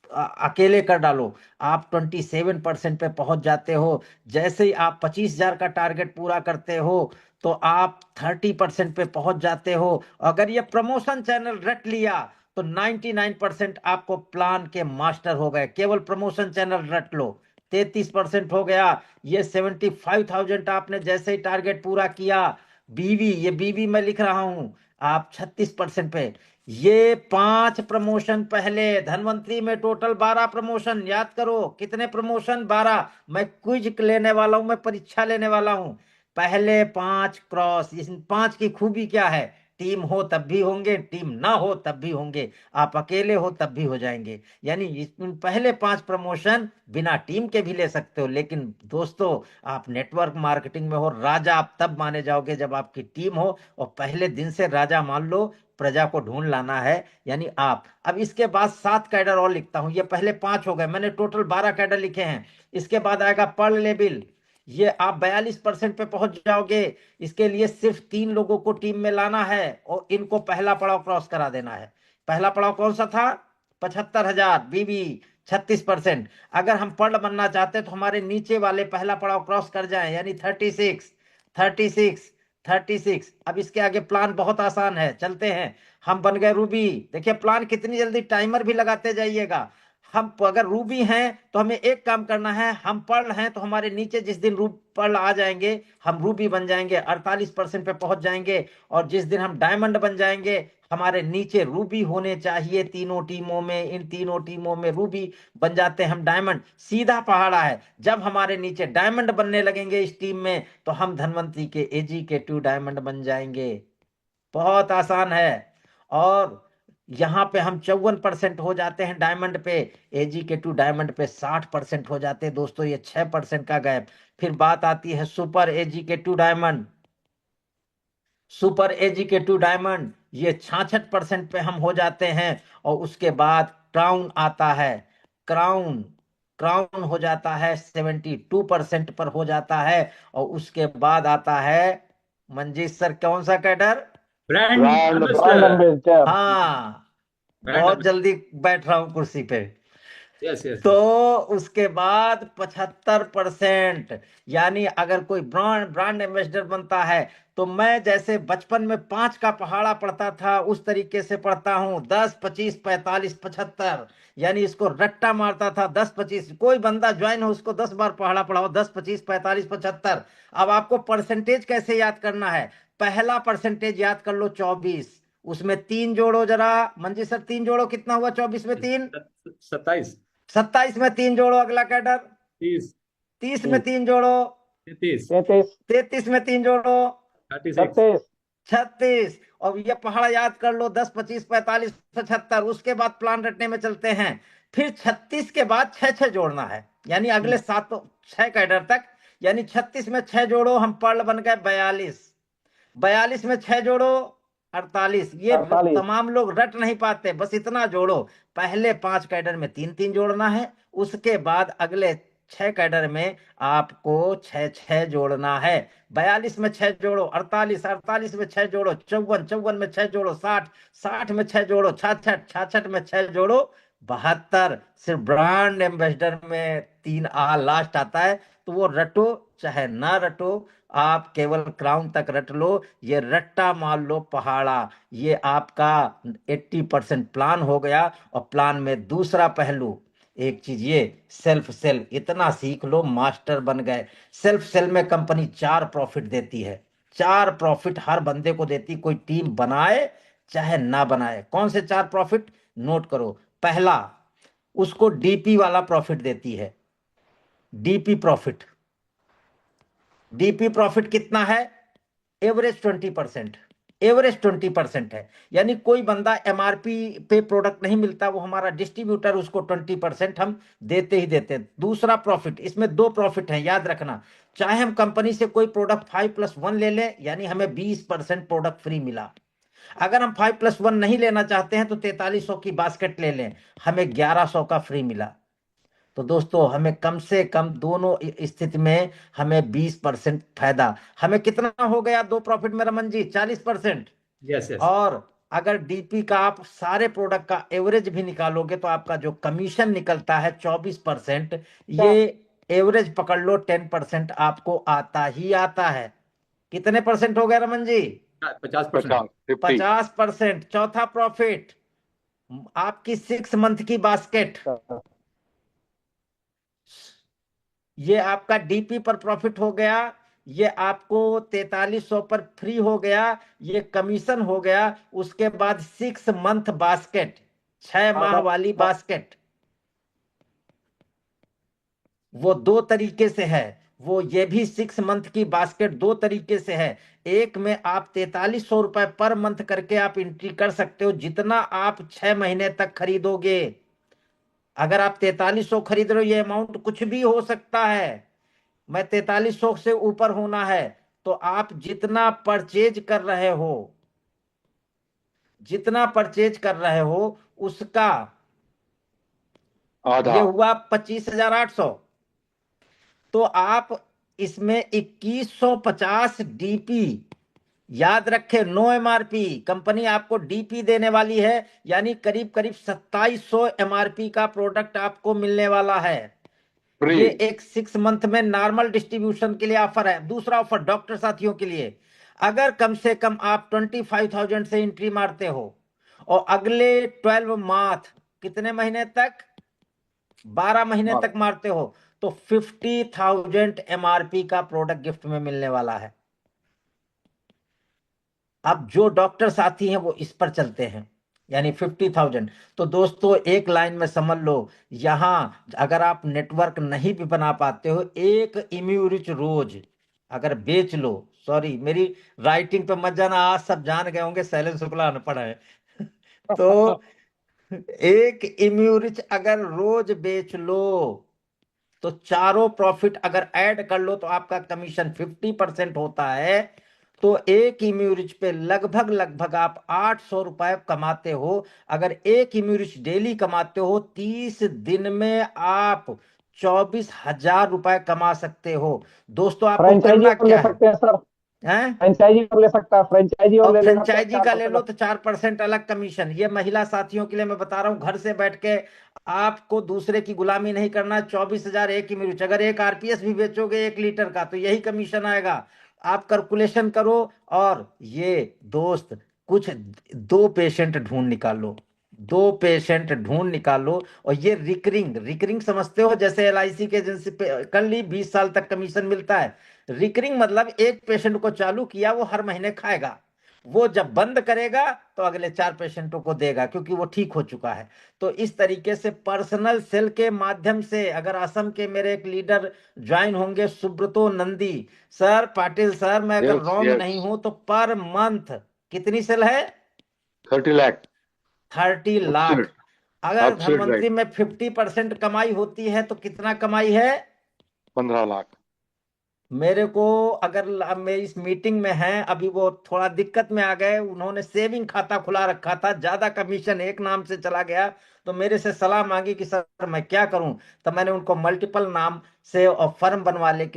Speaker 2: अकेले कर डालो, आप 27% पे पहुंच जाते हो। जैसे ही आप 25,000 का टारगेट पूरा करते हो तो आप 30% पे पहुंच जाते हो। अगर ये प्रमोशन चैनल रट लिया तो 99% आपको प्लान के मास्टर हो गए। केवल प्रमोशन चैनल रट लो, 33% हो गया। ये 75,000 आपने जैसे ही टारगेट पूरा किया। बीवी, ये बीवी मैं लिख रहा हूं, आप 36% पे। ये 5 प्रमोशन पहले, धनवंतरी में टोटल 12 प्रमोशन, याद करो कितने प्रमोशन? 12। मैं क्विज लेने वाला हूं, मैं परीक्षा लेने वाला हूं। पहले 5 क्रॉस। इस 5 की खूबी क्या है? टीम हो तब भी होंगे, टीम ना हो तब भी होंगे, आप अकेले हो तब भी हो जाएंगे। यानी इन पहले 5 प्रमोशन बिना टीम के भी ले सकते हो। लेकिन दोस्तों, आप नेटवर्क मार्केटिंग में हो, राजा आप तब माने जाओगे जब आपकी टीम हो। और पहले दिन से राजा मान लो, प्रजा को ढूंढ लाना है। यानी आप, अब इसके बाद 7 कैडर और लिखता हूं। ये पहले 5 हो गए, मैंने टोटल 12 कैडर लिखे हैं। इसके बाद आएगा पर लेवल, ये आप 42% पे पहुंच जाओगे। इसके लिए सिर्फ 3 लोगों को टीम में लाना है और इनको पहला पड़ाव क्रॉस करा देना है। पहला पड़ाव कौन सा था? 75,000 बीबी, 36%। अगर हम पर्ल बनना चाहते हैं तो हमारे नीचे वाले पहला पड़ाव क्रॉस कर जाएं, यानी 36, 36, 36। अब इसके आगे प्लान बहुत आसान है, चलते हैं। हम बन गए रूबी। देखिए प्लान कितनी जल्दी, टाइमर भी लगाते जाइएगा। हम अगर रूबी हैं तो हमें एक काम करना है, हम पर्ल हैं तो हमारे नीचे जिस दिन पर्ल आ जाएंगे हम रूबी बन जाएंगे, 48% पे पहुंच जाएंगे। और जिस दिन हम डायमंड बन जाएंगे हमारे नीचे रूबी होने चाहिए तीनों टीमों में, इन तीनों टीमों में रूबी बन जाते हैं हम डायमंड। सीधा पहाड़ा है, जब हमारे नीचे डायमंड बनने लगेंगे इस टीम में तो हम धनवंतरी के एजीकेटिव डायमंड बन जाएंगे। बहुत आसान है। और यहां पे हम 54% हो जाते हैं डायमंड पे, एजीकेटिव डायमंड पे 60% हो जाते हैं दोस्तों, ये 6% का गैप। फिर बात आती है सुपर एजीकेटिव डायमंड। सुपर एजीकेटिव डायमंड ये 66% पे हम हो जाते हैं। और उसके बाद क्राउन आता है, क्राउन क्राउन हो जाता है 72% पर हो जाता है। और उसके बाद आता है मंजीत सर कौन सा cadre?
Speaker 1: Brand
Speaker 3: brand
Speaker 4: brand
Speaker 1: ambassador.
Speaker 4: Ambassador.
Speaker 2: हाँ,
Speaker 1: ब्रांड
Speaker 2: बहुत जल्दी बैठ रहा हूं कुर्सी पे।
Speaker 1: यस यस
Speaker 2: तो
Speaker 1: यस।
Speaker 2: उसके बाद 75%, यानी अगर कोई ब्रांड ब्रांड एम्बेसडर बनता है तो मैं जैसे बचपन में 5 का पहाड़ा पढ़ता था उस तरीके से पढ़ता हूं, 10 25 45 75, यानी इसको रट्टा मारता था 10 25। कोई बंदा ज्वाइन हो उसको 10 बार पहाड़ा पढ़ाओ, 10 25 45 75। अब आपको परसेंटेज कैसे याद करना है? पहला परसेंटेज याद कर लो 24, उसमें 3 जोड़ो जरा मंजी सर, 3 जोड़ो कितना हुआ 24 में 3?
Speaker 1: 27।
Speaker 2: 27 में 3 जोड़ो, अगला कैडर।
Speaker 1: 30।
Speaker 2: 30 में 3 जोड़ो,
Speaker 1: 33।
Speaker 4: 33।
Speaker 2: 33 में 3 जोड़ो,
Speaker 1: 36।
Speaker 4: 36।
Speaker 2: 36। और ये पहाड़ा याद कर लो 10 25 45 75। उसके बाद प्लान रटने में चलते हैं। फिर 36 के बाद 6 जोड़ना है, यानी अगले 6 कैडर तक। यानी 36 में 6 जोड़ो, हम पर्ल बन गए 42। 42 में 6 जोड़ो 48। ये
Speaker 4: 48।
Speaker 2: तमाम लोग रट नहीं पाते, बस इतना जोड़ो। पहले 5 कैडर में 3 3 जोड़ना है, उसके बाद अगले 6 कैडर में आपको 6 6 जोड़ना है। 42 में 6 जोड़ो 48, 48 में 6 जोड़ो 54, 54 में 6 जोड़ो 60, 60 में 6 जोड़ो 66, 66 में 6 जोड़ो 72। सिर्फ ब्रांड एम्बेसडर में 3 लास्ट आता है। तो वो रटो चाहे ना रटो, आप केवल क्राउन तक रट लो। ये रट्टा मार लो पहाड़ा, ये आपका 80% प्लान हो गया। और प्लान में दूसरा पहलू एक चीज ये सेल्फ सेल, इतना सीख लो मास्टर बन गए। सेल्फ सेल में कंपनी 4 प्रॉफिट देती है, 4 प्रॉफिट हर बंदे को देती, कोई टीम बनाए चाहे ना बनाए। कौन से 4 प्रॉफिट नोट करो? पहला, उसको डीपी वाला प्रॉफिट देती है, डीपी प्रॉफिट। डीपी प्रॉफिट कितना है? एवरेज 20%, एवरेज 20% है। यानी कोई बंदा एमआरपी पे प्रोडक्ट नहीं मिलता, वो हमारा डिस्ट्रीब्यूटर उसको 20% हम देते ही देते हैं। दूसरा प्रॉफिट, इसमें 2 प्रॉफिट है याद रखना। चाहे हम कंपनी से कोई प्रोडक्ट 5+1 ले लें, यानी हमें 20% प्रोडक्ट फ्री मिला। अगर हम 5+1 नहीं लेना चाहते हैं तो 4300 की बास्केट ले लें, हमें 1100 का फ्री मिला। तो दोस्तों हमें कम से कम दोनों स्थिति में हमें 20% फायदा। हमें कितना हो गया 2 प्रॉफिट में रमन जी? 40%।
Speaker 1: Yes yes.
Speaker 2: और अगर डीपी का आप सारे प्रोडक्ट का एवरेज भी निकालोगे तो आपका जो कमीशन निकलता है 24%, ये एवरेज पकड़ लो 10% आपको आता ही आता है। कितने परसेंट हो गया रमन जी?
Speaker 1: 50%।
Speaker 3: 50 50।
Speaker 2: 50%। चौथा प्रॉफिट, आपकी 6 मंथ की बास्केट, ये आपका डीपी पर प्रॉफिट हो गया, ये आपको 4300 पर फ्री हो गया, ये कमीशन हो गया। उसके बाद 6 मंथ बास्केट, 6 माह वाली बास्केट, वो 2 तरीके से है। वो ये भी 6 मंथ की बास्केट 2 तरीके से है। एक में आप 4300 रुपए पर मंथ करके आप एंट्री कर सकते हो, जितना आप 6 महीने तक खरीदोगे। अगर आप 4300 खरीद रहे हो, ये अमाउंट कुछ भी हो सकता है, मैं 4300 से ऊपर होना है। तो आप जितना परचेज कर रहे हो, जितना परचेज कर रहे हो उसका
Speaker 3: आधा।
Speaker 2: ये हुआ 25,800। तो आप इसमें 2150 डीपी, याद रखे, नो एमआरपी, कंपनी आपको डीपी देने वाली है, यानी करीब करीब 2700 एमआरपी का प्रोडक्ट आपको मिलने वाला है।
Speaker 3: फ्री।
Speaker 2: ये एक 6 मंथ में नॉर्मल डिस्ट्रीब्यूशन के लिए ऑफर है। दूसरा ऑफर डॉक्टर साथियों के लिए, अगर कम से कम आप 25,000 से एंट्री मारते हो और अगले 12 मंथ, कितने महीने तक? 12 महीने
Speaker 3: हाँ,
Speaker 2: तक मारते हो तो 50,000 एमआरपी का प्रोडक्ट गिफ्ट में मिलने वाला है। अब जो डॉक्टर साथी हैं वो इस पर चलते हैं, यानी 50,000। तो दोस्तों एक लाइन में समझ लो, यहां अगर आप नेटवर्क नहीं भी बना पाते हो, एक इम्यूरिच रोज अगर बेच लो, सॉरी मेरी राइटिंग पे मत जाना, आज सब जान गए होंगे शैलेंद्र शुक्ला अनपढ़ है तो एक इम्यूरिच अगर रोज बेच लो तो चारों प्रॉफिट अगर ऐड कर लो तो आपका कमीशन 50% होता है। तो एक इम्यूरिच पे लगभग लगभग आप 800 रुपए कमाते हो। अगर एक इम्यूरिच डेली कमाते हो, 30 दिन में आप 24,000 रुपए कमा सकते हो। दोस्तों आपको
Speaker 4: फ्रेंचाइजी
Speaker 2: करना
Speaker 4: और ले
Speaker 2: क्या है?
Speaker 4: सकते हैं सर,
Speaker 2: हैं?
Speaker 4: फ्रेंचाइजी और ले सकता है, फ्रेंचाइजी और
Speaker 2: और
Speaker 4: ले लेगा तो
Speaker 2: फ्रेंचाइजी
Speaker 4: चार
Speaker 2: का ले
Speaker 4: परसेंट
Speaker 2: लो तो 4% अलग कमीशन। ये महिला साथियों के लिए मैं बता रहा हूं, घर से बैठ के आपको दूसरे की गुलामी नहीं करना। 24,000 एक ही मिर्च, अगर एक आरपीएस भी बेचोगे 1 लीटर का तो यही कमीशन आएगा। आप कैलकुलेशन करो। और ये दोस्त कुछ 2 पेशेंट ढूंढ निकालो, 2 पेशेंट ढूंढ निकालो। और ये रिकरिंग रिकरिंग समझते हो, जैसे एलआईसी के एजेंसी पे कर ली 20 साल तक कमीशन मिलता है। रिकरिंग मतलब एक पेशेंट को चालू किया, वो हर महीने खाएगा, वो जब बंद करेगा तो अगले 4 पेशेंटों को देगा, क्योंकि वो ठीक हो चुका है। तो इस तरीके से पर्सनल सेल के माध्यम से अगर असम के मेरे एक लीडर ज्वाइन होंगे, सुब्रतो नंदी सर, पाटिल सर, मैं अगर
Speaker 3: यस
Speaker 2: रॉन्ग
Speaker 3: यस,
Speaker 2: नहीं हूं तो पर मंथ कितनी सेल है?
Speaker 3: 30 लाख।
Speaker 2: 30 लाख।
Speaker 3: एब्सोल्यूट,
Speaker 2: अगर
Speaker 3: एब्सोल्यूट
Speaker 2: धनवंतरी
Speaker 3: राइट।
Speaker 2: में 50% कमाई होती है तो कितना कमाई है?
Speaker 3: 15 लाख।
Speaker 2: मेरे को अगर मेरी इस मीटिंग में है, अभी वो थोड़ा दिक्कत में आ गए, उन्होंने सेविंग खाता खुला रखा था, ज्यादा कमीशन एक नाम से चला गया, तो मेरे से सलाह मांगी कि सर मैं क्या करूं। तो मैंने उनको मल्टीपल नाम से और फर्म बनवाने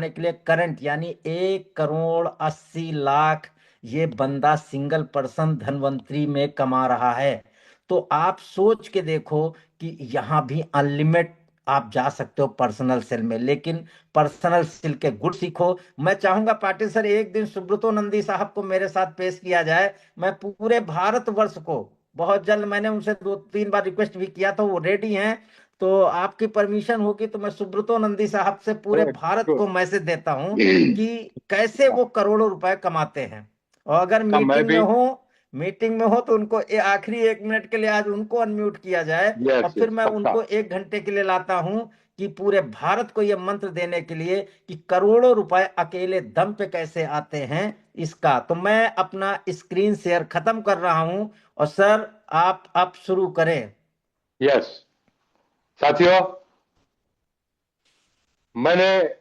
Speaker 2: के लिए करंट यानी 1,80,00,000 ये बंदा सिंगल पर्सन धनवंतरी में कमा रहा है। तो आप सोच के देखो कि यहां भी अनलिमिटेड आप जा सकते हो पर्सनल सेल में, लेकिन पर्सनल स्किल के गुण सीखो। मैं चाहूंगा पाटिल सर एक दिन सुब्रतो नंदी साहब को मेरे साथ पेश किया जाए। मैं पूरे भारतवर्ष को बहुत जल्द, मैंने उनसे 2-3 बार रिक्वेस्ट भी किया था, वो रेडी हैं। तो आपकी परमिशन होगी तो मैं सुब्रतो नंदी साहब से पूरे भारत को
Speaker 3: गुड।
Speaker 2: मैसेज देता हूं कि कैसे वो करोड़ों रुपए कमाते हैं। और अगर
Speaker 3: मैं भी।
Speaker 2: मीटिंग में हो तो उनको आखिरी 1 मिनट के लिए आज उनको अनम्यूट किया जाए, और
Speaker 3: यस
Speaker 2: फिर
Speaker 3: यस,
Speaker 2: मैं
Speaker 3: पक्का।
Speaker 2: उनको 1 घंटे के लिए लाता हूं कि पूरे भारत को यह मंत्र देने के लिए कि करोड़ों रुपए अकेले दम पे कैसे आते हैं इसका। तो मैं अपना स्क्रीन शेयर खत्म कर रहा हूं, और सर आप अब शुरू करें।
Speaker 3: यस साथियों, मैंने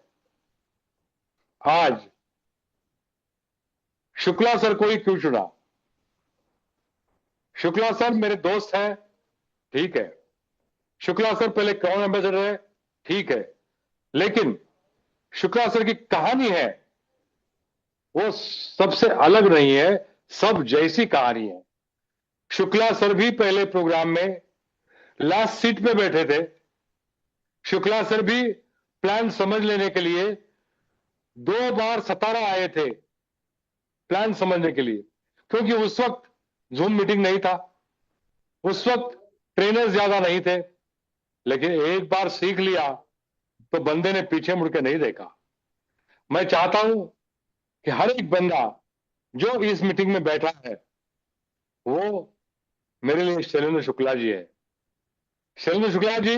Speaker 3: आज शुक्ला सर को ही क्यों चुना? शुक्ला सर मेरे दोस्त हैं, ठीक है। शुक्ला सर पहले क्राउन एम्बेसडर है, ठीक है। लेकिन शुक्ला सर की कहानी है वो सबसे अलग नहीं है, सब जैसी कहानी है। शुक्ला सर भी पहले प्रोग्राम में लास्ट सीट पे बैठे थे। शुक्ला सर भी प्लान समझ लेने के लिए 2 बार सतारा आए थे, प्लान समझने के लिए, क्योंकि उस वक्त जूम मीटिंग नहीं था, उस वक्त ट्रेनर ज्यादा नहीं थे। लेकिन एक बार सीख लिया तो बंदे ने पीछे मुड़ के नहीं देखा। मैं चाहता हूं कि हर एक बंदा जो इस मीटिंग में बैठा है वो मेरे लिए शैलेंद्र शुक्ला जी है। शैलेंद्र शुक्ला जी,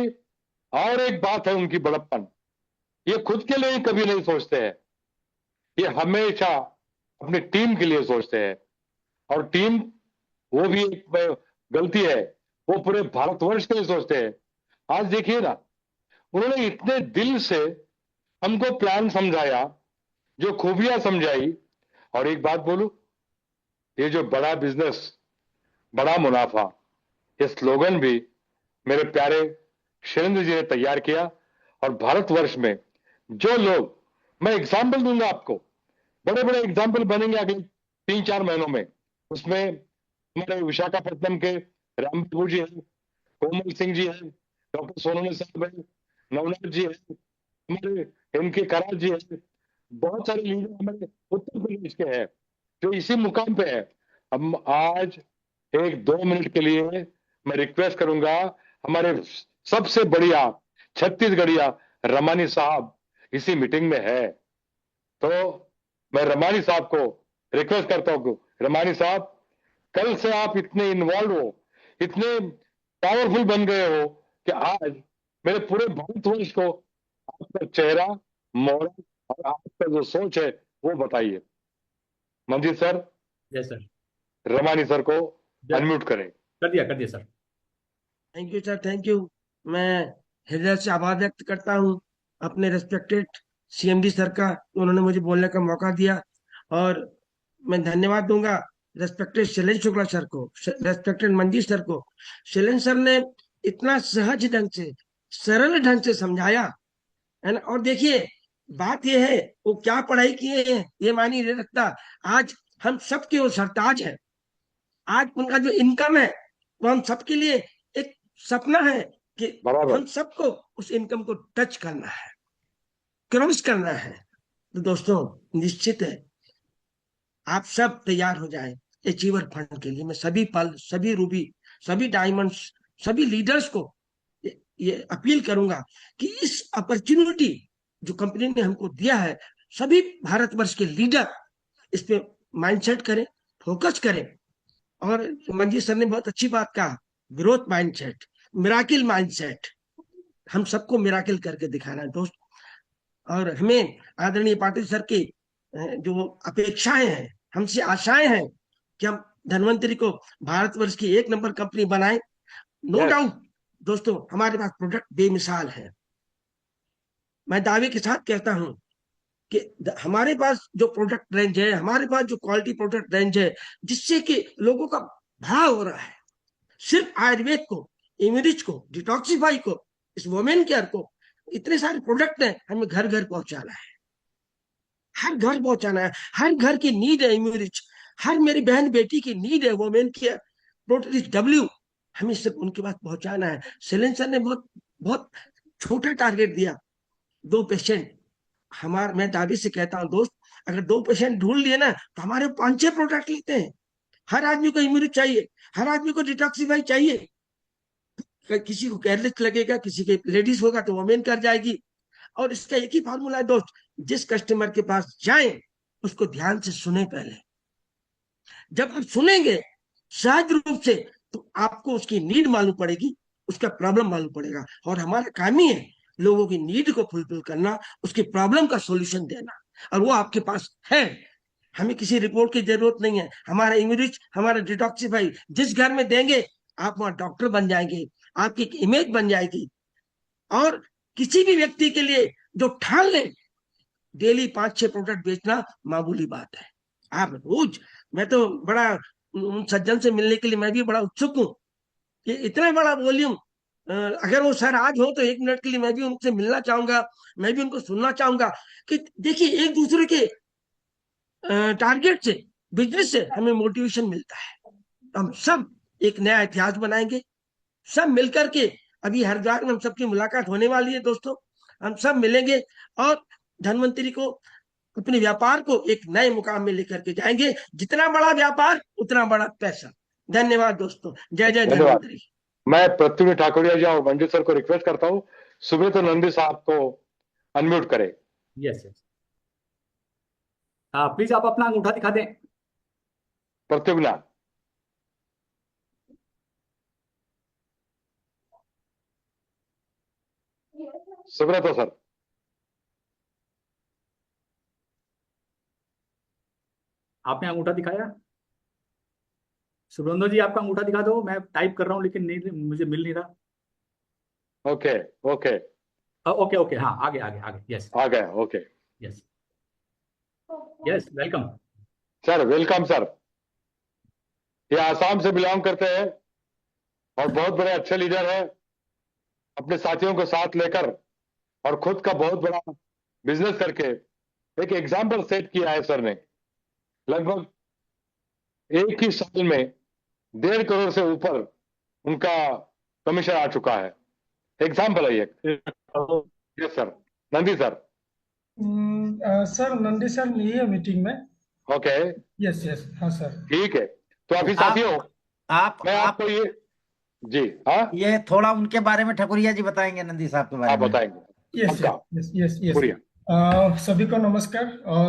Speaker 3: और एक बात है उनकी बड़प्पन, ये खुद के लिए कभी नहीं सोचते हैं, ये हमेशा अपनी टीम के लिए सोचते हैं। और टीम, वो भी एक गलती है, वो पूरे भारतवर्ष के लिए सोचते हैं। आज देखिए ना, उन्होंने इतने दिल से हमको प्लान समझाया, जो खूबियां समझाई। और एक बात बोलूं, ये जो बड़ा बिजनेस, बड़ा मुनाफा, ये स्लोगन भी मेरे प्यारे शैलेंद्र जी ने तैयार किया। और भारतवर्ष में जो लोग, मैं एग्जाम्पल दूंगा आपको, बड़े बड़े एग्जाम्पल बनेंगे अगले 3-4 महीनों में। उसमें हमारे विशाखापट्टनम के राम प्रभु जी हैं, कोमल सिंह जी हैं, डॉक्टर सोनम साहब हैं, नवनाथ जी हैं, हमारे इनके करार जी हैं, बहुत सारे लीडर हमारे उत्तर प्रदेश के हैं जो इसी मुकाम पे है। हम आज 1-2 मिनट के लिए मैं रिक्वेस्ट करूंगा हमारे सबसे बढ़िया छत्तीसगढ़िया रमानी साहब इसी मीटिंग में है। तो मैं रमानी साहब को रिक्वेस्ट करता हूं, रमानी साहब कल से आप इतने इन्वॉल्व हो, इतने पावरफुल बन गए हो कि आज मेरे पूरे भारतवर्ष को आपका चेहरा, मोहरा और आपका जो सोच है वो बताइए। Manjeet sir,
Speaker 1: yes sir,
Speaker 3: Ramani sir को अनम्यूट करें।
Speaker 1: कर दिया sir.
Speaker 5: Thank you sir, thank you. मैं हृदय से आभार व्यक्त करता हूँ अपने रेस्पेक्टेड सीएमडी सर का, उन्होंने मुझे बोलने का मौका दिया। और मैं धन्यवाद दूंगा रेस्पेक्टेड शैलेंद्र शुक्ला सर को, रेस्पेक्टेड मंजीत सर को। शैलेंद्र सर ने इतना सहज ढंग से, सरल ढंग से समझाया है ना। और देखिए बात यह है, वो क्या पढ़ाई किए हैं ये मायने नहीं रखता। आज हम सबके वो सरताज है। आज उनका जो इनकम है वो हम सबके लिए एक सपना है कि
Speaker 3: बराबर।
Speaker 5: हम सबको उस इनकम को टच करना है, क्रॉस करना है। तो दोस्तों निश्चित है आप सब तैयार हो जाएं अचीवर फंड के लिए। मैं सभी पल, सभी रूबी, सभी डायमंड्स, सभी लीडर्स को ये अपील करूंगा कि इस अपॉर्चुनिटी जो कंपनी ने हमको दिया है, सभी भारतवर्ष के लीडर इस पे माइंडसेट करें, फोकस करें। और मंजीत सर ने बहुत अच्छी बात कहा, ग्रोथ माइंडसेट, मिराकिल माइंडसेट। हम सबको मिराकिल करके दिखाना है दोस्त। और हमें आदरणीय पाटिल सर की जो अपेक्षाएं हैं, हमसे आशाएं हैं कि हम धन्वंतरी को भारतवर्ष की एक नंबर कंपनी बनाएं। नो डाउट दोस्तों, हमारे पास प्रोडक्ट बेमिसाल है। मैं दावे के साथ कहता हूं कि हमारे पास जो प्रोडक्ट रेंज है, हमारे पास जो क्वालिटी प्रोडक्ट रेंज है, जिससे कि लोगों का भाव हो रहा है। सिर्फ आयुर्वेद को, इम्यूनिज को, डिटॉक्सिफाई को, इस वुमेन केयर को, इतने सारे प्रोडक्ट हैं, हमें घर घर पहुंचाना है, हर घर पहुंचाना है। हर घर की नीड है इम्यूनिज, हर मेरी बहन बेटी की नीड है वुमेन केयर, प्रोटीज डब्ल्यू, हमें सब उनके पास पहुंचाना है। शैलेंद्र सर ने बहुत बहुत छोटा टारगेट दिया, 2 पेशेंट। हमारा, मैं दादी से कहता हूँ दोस्त, अगर 2 पेशेंट ढूंढ लिए ना तो हमारे 5-6 प्रोडक्ट लेते हैं। हर आदमी को इम्यूनिटी चाहिए, हर आदमी को डिटॉक्सिफाई चाहिए। किसी को केयरलेस लगेगा, किसी के लेडीज होगा तो वोमेन कर जाएगी। और इसका एक ही फार्मूला है दोस्त, जिस कस्टमर के पास जाए उसको ध्यान से सुने पहले। जब आप सुनेंगे सहज रूप से तो आपको उसकी नीड मालूम पड़ेगी, उसका प्रॉब्लम मालूम पड़ेगा। और हमारा काम ही है लोगों की नीड को फुलफिल करना, उसकी प्रॉब्लम का सॉल्यूशन देना, और वो आपके पास है। हमें किसी रिपोर्ट की जरूरत नहीं है। हमारा इम्यूनिटी, हमारा डिटॉक्सिफाई जिस घर में देंगे, आप वहां डॉक्टर बन जाएंगे, आपकी एक इमेज बन जाएगी। और किसी भी व्यक्ति के लिए जो ठान ले डेली 5-6 प्रोडक्ट बेचना मामूली बात है। आप रोज, मैं तो बड़ा उन सज्जन से मिलने के लिए मैं भी बड़ा उत्सुक हूँ कि इतना बड़ा वॉल्यूम, अगर वो सर आज हो तो 1 मिनट के लिए मैं भी उनसे मिलना चाहूंगा, मैं भी उनको सुनना चाहूंगा कि देखिए एक दूसरे के टारगेट से, बिजनेस से हमें मोटिवेशन मिलता है। हम सब एक नया इतिहास बनाएंगे, सब मिलकर के। अभी हरिद्वार में हम सबकी मुलाकात होने वाली है दोस्तों, हम सब मिलेंगे और धन्वंतरी को, अपने व्यापार को एक नए मुकाम में लेकर के जाएंगे। जितना बड़ा व्यापार उतना बड़ा पैसा। धन्यवाद दोस्तों, जय जय धन्वंतरी।
Speaker 3: मैं पृथ्वी ठाकुरिया जी और मंजू सर को रिक्वेस्ट करता हूँ, सुब्रत नंदी साहब को अनम्यूट करें।
Speaker 1: यस यस, प्लीज आप अपना अंगूठा दिखा दें।
Speaker 3: प्रत्युग्ना, सुब्रत सर।
Speaker 1: आपने अंगूठा दिखाया? सुब्रंदो जी आपका अंगूठा दिखा दो, मैं टाइप कर रहा हूँ लेकिन नहीं, मुझे मिल नहीं रहा।
Speaker 3: ओके ओके
Speaker 1: ओके ओके, हाँ आगे आगे आगे, यस
Speaker 3: आ गया। Okay
Speaker 1: yes yes, welcome
Speaker 3: sir, welcome sir. ये आसाम से बिलोंग करते हैं और बहुत बड़े अच्छे लीडर हैं, अपने साथियों को साथ लेकर और खुद का बहुत बड़ा बिजनेस करके एक एग्जाम्पल सेट किया है सर ने। लगभग एक ही साल में 1.5 करोड़ से ऊपर उनका कमीशन आ चुका है। एग्जाम्पल है ये। Yes sir, Nandi sir.
Speaker 6: Sir Nandi sir नहीं है मीटिंग में।
Speaker 3: ओके,
Speaker 6: यस यस, हाँ सर।
Speaker 3: ठीक है। तो अभी साथियों, मैं आपको ये जी हाँ,
Speaker 2: ये थोड़ा उनके बारे में ठकुरिया जी बताएंगे, नंदी साहब के बारे
Speaker 3: आप
Speaker 2: में।
Speaker 3: बताएंगे
Speaker 6: यस
Speaker 3: पक्का।
Speaker 6: Yes yes yes.
Speaker 3: बढ़िया।
Speaker 6: सभी को नमस्कार।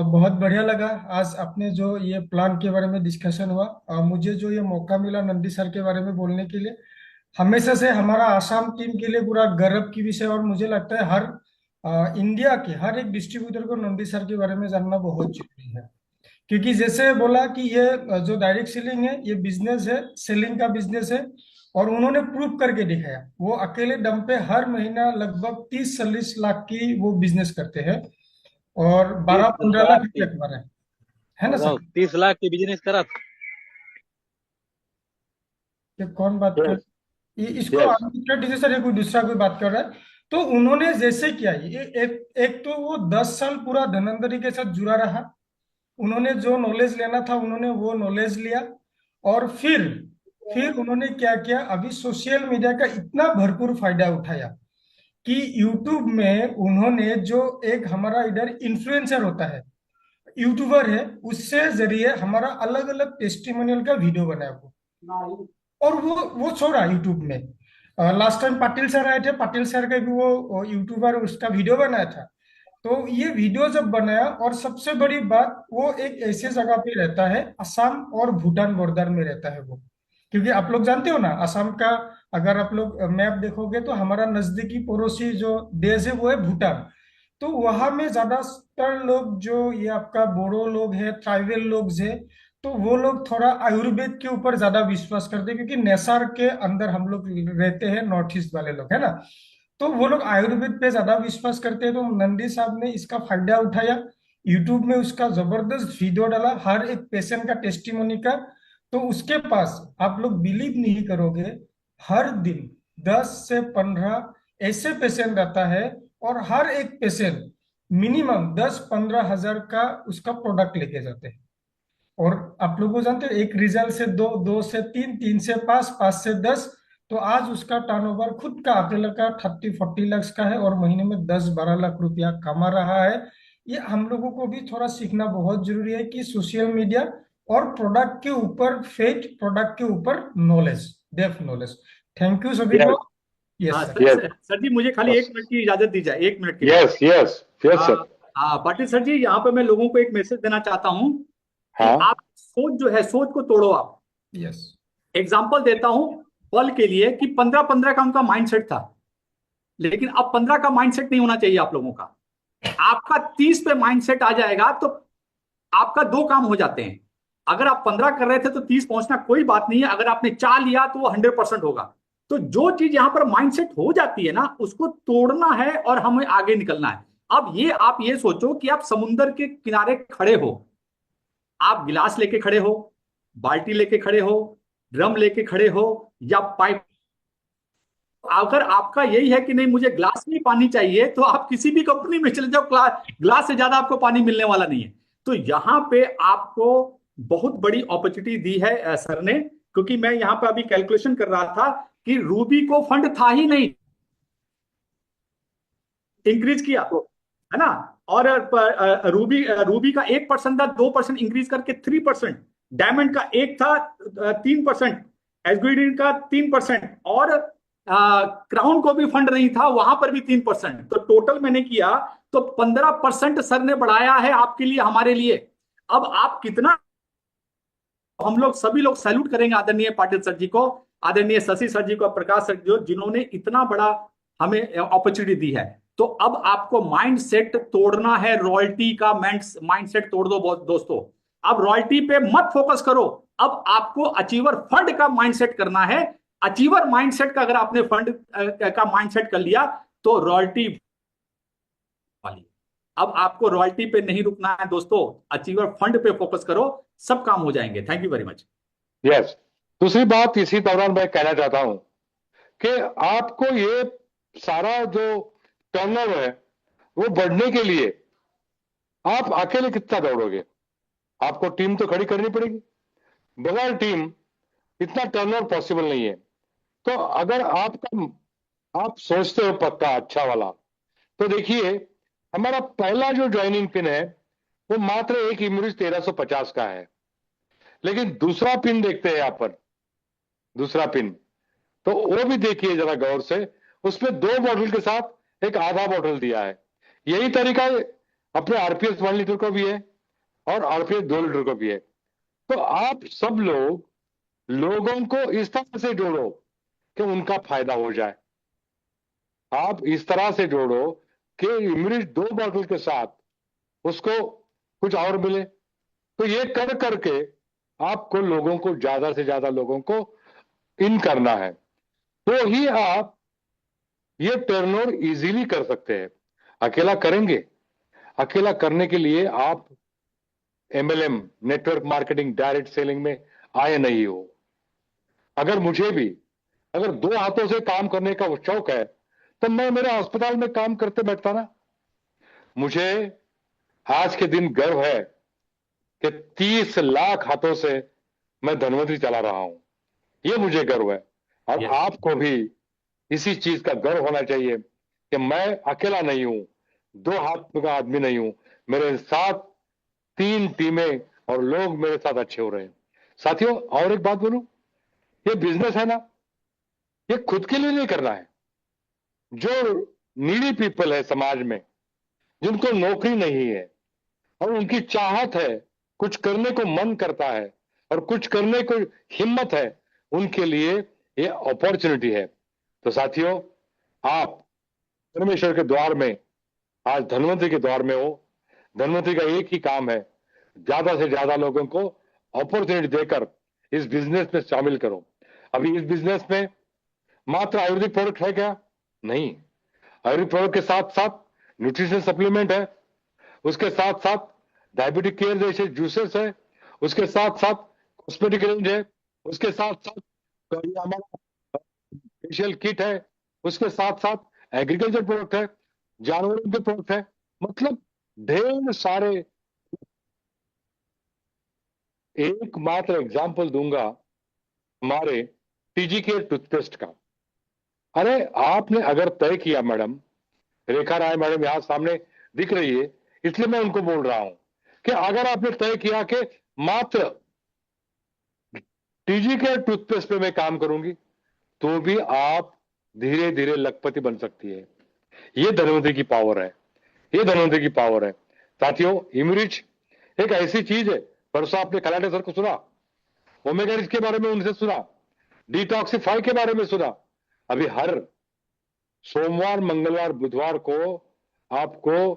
Speaker 6: बहुत बढ़िया लगा आज आपने जो ये प्लान के बारे में डिस्कशन हुआ। मुझे जो ये मौका मिला नंदी सर के बारे में बोलने के लिए, हमेशा से हमारा आसाम टीम के लिए पूरा गर्व की विषय। और मुझे लगता है हर इंडिया के हर एक डिस्ट्रीब्यूटर को नंदी सर के बारे में जानना बहुत जरूरी है। क्योंकि जैसे बोला कि ये जो डायरेक्ट सेलिंग है ये बिजनेस है, सेलिंग का बिजनेस है। और उन्होंने प्रूव करके दिखाया। वो अकेले दम पे हर महीना लगभग 30-40 लाख की वो बिजनेस करते हैं। और 12-15 लाख रुपया कमा रहे हैं, है ना सर?
Speaker 7: 30 लाख की बिजनेस करा था।
Speaker 6: ये कौन बात कर,
Speaker 3: यस
Speaker 6: इसको
Speaker 3: यस।
Speaker 6: अनलिमिटेड डिसीजन है, कोई दूसरा कोई बात कर रहा है? तो उन्होंने जैसे किया ये एक तो वो 10 साल पूरा धनंतरी के साथ जुड़ा रहा। उन्होंने जो नॉलेज लेना था उन्होंने वो नॉलेज लिया। और फिर उन्होंने क्या किया, अभी सोशल मीडिया का इतना भरपूर फायदा उठाया कि यूट्यूब में उन्होंने जो एक हमारा इधर इन्फ्लुएंसर होता है, यूट्यूबर है, उससे जरिए हमारा अलग अलग टेस्टिमोनियल का वीडियो बनाया वो। और वो छोड़ा यूट्यूब में। लास्ट टाइम पाटिल सर आए थे, पाटिल सर का भी वो यूट्यूबर उसका वीडियो बनाया था। तो ये वीडियो जब बनाया, और सबसे बड़ी बात वो एक ऐसे जगह पे रहता है, असम और भूटान बॉर्डर में रहता है वो। क्योंकि आप लोग जानते हो ना असम का, अगर आप लोग मैप देखोगे तो हमारा नजदीकी पड़ोसी जो देश है वो है भूटान। तो वहां में ज्यादातर लोग जो ये आपका बोडो लोग हैं, ट्राइबल लोग हैं, तो वो लोग थोड़ा आयुर्वेद के ऊपर ज्यादा विश्वास करते हैं। क्योंकि नेसार के अंदर हम लोग रहते हैं, नॉर्थ ईस्ट वाले लोग है ना। तो वो लोग आयुर्वेद पे ज्यादा विश्वास करते हैं। तो नंदी साहब ने इसका फायदा उठाया, यूट्यूब में उसका जबरदस्त वीडियो डाला हर एक पेशेंट का टेस्टिमोनी का। तो उसके पास आप लोग बिलीव नहीं करोगे, हर दिन 10 से 15 ऐसे पेशेंट आता है। और हर एक पेशेंट मिनिमम 10-15 हजार का उसका प्रोडक्ट लेके जाते हैं। और आप लोग को जानते हो, एक रिजल्ट से दो, दो से तीन, तीन से पांच, पांच से 10। तो आज उसका टर्नओवर खुद का अकेले का 30-40 लाख का है, और महीने में 10-12 लाख रुपया कमा रहा है। ये हम लोगों को भी थोड़ा सीखना बहुत जरूरी है कि सोशल मीडिया और प्रोडक्ट के ऊपर फेथ, प्रोडक्ट के ऊपर knowledge, depth knowledge. Thank you सभी को।
Speaker 3: यस
Speaker 6: यस
Speaker 1: हाँ
Speaker 6: सर।
Speaker 3: यस
Speaker 1: सर जी, मुझे खाली 1 मिनट की इजाजत दी जाए, 1 मिनट के लिए।
Speaker 3: यस यस यस
Speaker 1: हाँ
Speaker 3: सर।
Speaker 1: हाँ, पाटिल सर जी, यहाँ पे मैं लोगों को एक मैसेज देना चाहता हूँ कि
Speaker 3: हाँ
Speaker 1: आप सोच जो है, सोच को तोड़ो आप।
Speaker 6: यस
Speaker 1: एग्जाम्पल देता हूं पल के लिए कि 15-15 का उनका माइंडसेट था, लेकिन अब 15 का माइंडसेट नहीं होना चाहिए आप लोगों का। आपका 30 पे माइंडसेट आ जाएगा तो आपका 2 काम हो जाते हैं। अगर आप 15 कर रहे थे तो 30 पहुंचना कोई बात नहीं है, अगर आपने 4 लिया तो वो 100% होगा। तो जो चीज यहां पर माइंडसेट हो जाती है ना, उसको तोड़ना है और हमें आगे निकलना है। अब ये आप ये सोचो कि आप समुंदर के किनारे खड़े हो, आप गिलास लेके खड़े हो, बाल्टी लेके खड़े हो, ड्रम लेके खड़े हो, या पाइप। अगर आपका यही है कि नहीं मुझे ग्लास में ही पानी चाहिए, तो आप किसी भी कंपनी में चले जाओ, ग्लास से ज्यादा आपको पानी मिलने वाला नहीं है। तो यहां पे आपको बहुत बड़ी अपॉर्चुनिटी दी है सर ने। क्योंकि मैं यहां पे अभी कैलकुलेशन कर रहा था कि रूबी को फंड था ही नहीं, इंक्रीज किया, है ना। और रूबी रूबी का 1% था, 2% इंक्रीज करके 3%। डायमंड का एक था 3%, एसग्यूडीन का 3%, और क्राउन को भी फंड नहीं था, वहां पर भी 3%। तो टोटल मैंने किया तो 15% सर ने बढ़ाया है आपके लिए, हमारे लिए। अब आप कितना, हम लोग सभी लोग सैल्यूट करेंगे आदरणीय पाटिल सर जी को, आदरणीय शशि सर जी को, प्रकाश सर जी को, जिन्होंने इतना बड़ा हमें अपॉर्चुनिटी दी है। तो अब आपको माइंड सेट तोड़ना है, रॉयल्टी का माइंड सेट तोड़ दो दोस्तों। अब रॉयल्टी पे मत फोकस करो, अब आपको अचीवर फंड का माइंडसेट करना है। अचीवर माइंडसेट का अगर आपने फंड का माइंडसेट कर लिया तो रॉयल्टी वाली। अब आपको रॉयल्टी पे नहीं रुकना है दोस्तों, अचीवर फंड पे फोकस करो, सब काम हो जाएंगे। Thank you very much.
Speaker 3: Yes. दूसरी बात इसी दौरान मैं कहना चाहता हूं कि आपको ये सारा जो टर्नओवर है वो बढ़ने के लिए आप अकेले कितना दौड़ोगे? आपको टीम तो खड़ी करनी पड़ेगी। बगैर टीम इतना टर्नओवर पॉसिबल नहीं है। तो अगर आप सोचते हो पक्का अच्छा वाला, तो देखिए हमारा पहला जो ज्वाइनिंग पिन है वो मात्र एक इमरीज 1350 का है। लेकिन दूसरा पिन देखते हैं यहां पर, दूसरा पिन तो वो भी देखिए जरा गौर से, उसमें 2 बॉटल के साथ एक आधा बॉटल दिया है। यही तरीका अपने आरपीएस 1 लीटर को भी है और आरपीएस 2 लीटर को भी है। तो आप सब लोगों को इस तरह से जोड़ो कि उनका फायदा हो जाए। आप इस तरह से जोड़ो कि इमरिच 2 बॉटल के साथ उसको कुछ और मिले। तो ये कर करके आपको लोगों को, ज्यादा से ज्यादा लोगों को इन करना है, तो ही आप ये टर्नओवर इजीली कर सकते हैं। अकेला करेंगे, अकेला करने के लिए आप MLM, network marketing, direct selling में आए नहीं हो। अगर मुझे भी अगर 2 हाथों से काम करने का शौक है तो मैं मेरे अस्पताल में काम करते बैठता ना। मुझे आज के दिन गर्व है कि 30 लाख हाथों से मैं धनवंतरी चला रहा हूं, ये मुझे गर्व है। और
Speaker 1: Yes.
Speaker 3: आपको भी इसी चीज का गर्व होना चाहिए कि मैं अकेला नहीं हूं, 2 हाथ का आदमी नहीं हूं, मेरे साथ 3 टीमें और लोग मेरे साथ अच्छे हो रहे हैं। साथियों, और एक बात बोलूं, ये बिजनेस है ना, ये खुद के लिए नहीं करना है। जो नीडी पीपल है समाज में, जिनको नौकरी नहीं है और उनकी चाहत है, कुछ करने को मन करता है और कुछ करने को हिम्मत है, उनके लिए ये अपॉर्चुनिटी है। तो साथियों, आप परमेश्वर के द्वार में, आज धनवंतरी के द्वार में हो। धनवंतरी का एक ही काम है, ज्यादा से ज्यादा लोगों को अपॉर्चुनिटी देकर इस बिजनेस में शामिल करो। अभी इस बिजनेस में मात्र आयुर्वेदिक प्रोडक्ट है क्या? नहीं, आयुर्वेदिक प्रोडक्ट के साथ साथ न्यूट्रिशन सप्लीमेंट है, उसके साथ साथ डायबिटिक केयर जैसे जूसेस है, उसके साथ साथ कॉस्मेटिक रेंज है, उसके साथ साथ हमारा फेशियल किट है, उसके साथ साथ एग्रीकल्चर प्रोडक्ट है, जानवरों के प्रोडक्ट है। मतलब ढेर सारे। एक मात्र एग्जाम्पल दूंगा हमारे टीजी केयर टूथपेस्ट का। अरे आपने अगर तय किया, मैडम रेखा राय मैडम यहां सामने दिख रही है, इसलिए मैं उनको बोल रहा हूं कि अगर आपने तय किया कि मात्र टीजी केयर टूथपेस्ट पे मैं काम करूंगी, तो भी आप धीरे धीरे लखपति बन सकती है। ये धनवंतरी की पावर है, ये धनवंतरी की पावर है। साथियों, इमरिच एक ऐसी चीज है, परसों आपने खलाटे सर को सुना, ओमेगा रिच के बारे में उनसे सुना, डिटॉक्सिफाई के बारे में सुना। अभी हर सोमवार, मंगलवार, बुधवार को आपको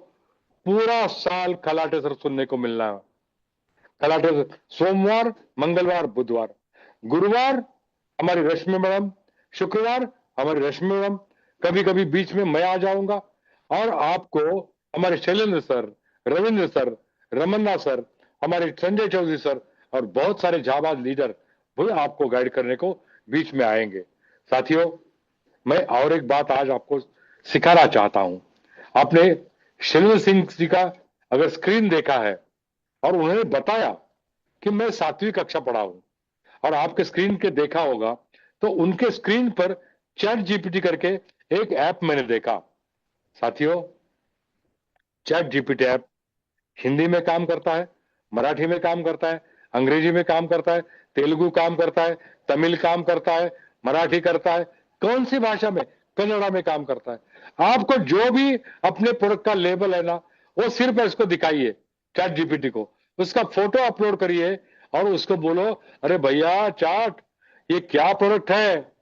Speaker 3: पूरा साल खलाटे सर सुनने को मिलना है। खलाटे सर सोमवार, मंगलवार, बुधवार, गुरुवार हमारी रश्मि मैडम, शुक्रवार हमारी रश्मि मैडम, कभी कभी बीच में मैं आ जाऊंगा और आपको हमारे Shailendra sir, Ravindra sir, Ramanna sir, हमारे संजय चौधरी सर और बहुत सारे जाबाज लीडर वो आपको गाइड करने को बीच में आएंगे। साथियों, मैं और एक बात आज आपको सिखाना चाहता हूं। आपने शैलेंद्र सिंह जी का अगर स्क्रीन देखा है और उन्होंने बताया कि मैं 7वीं कक्षा पढ़ा हूं, और आपके स्क्रीन के देखा होगा तो उनके स्क्रीन पर चैट जीपीटी करके एक ऐप मैंने देखा। साथियों, चैट जीपीटी ऐप हिंदी में काम करता है, मराठी में काम करता है, अंग्रेजी में काम करता है, तेलुगु काम करता है, तमिल काम करता है, मराठी करता है, कौन सी भाषा में? कन्नड़ा में काम करता है। आपको जो भी अपने प्रोडक्ट का लेबल है ना, वो सिर्फ इसको दिखाइए चैट जीपीटी को, उसका फोटो अपलोड करिए और उसको बोलो, अरे भैया चैट, ये क्या प्रोडक्ट है?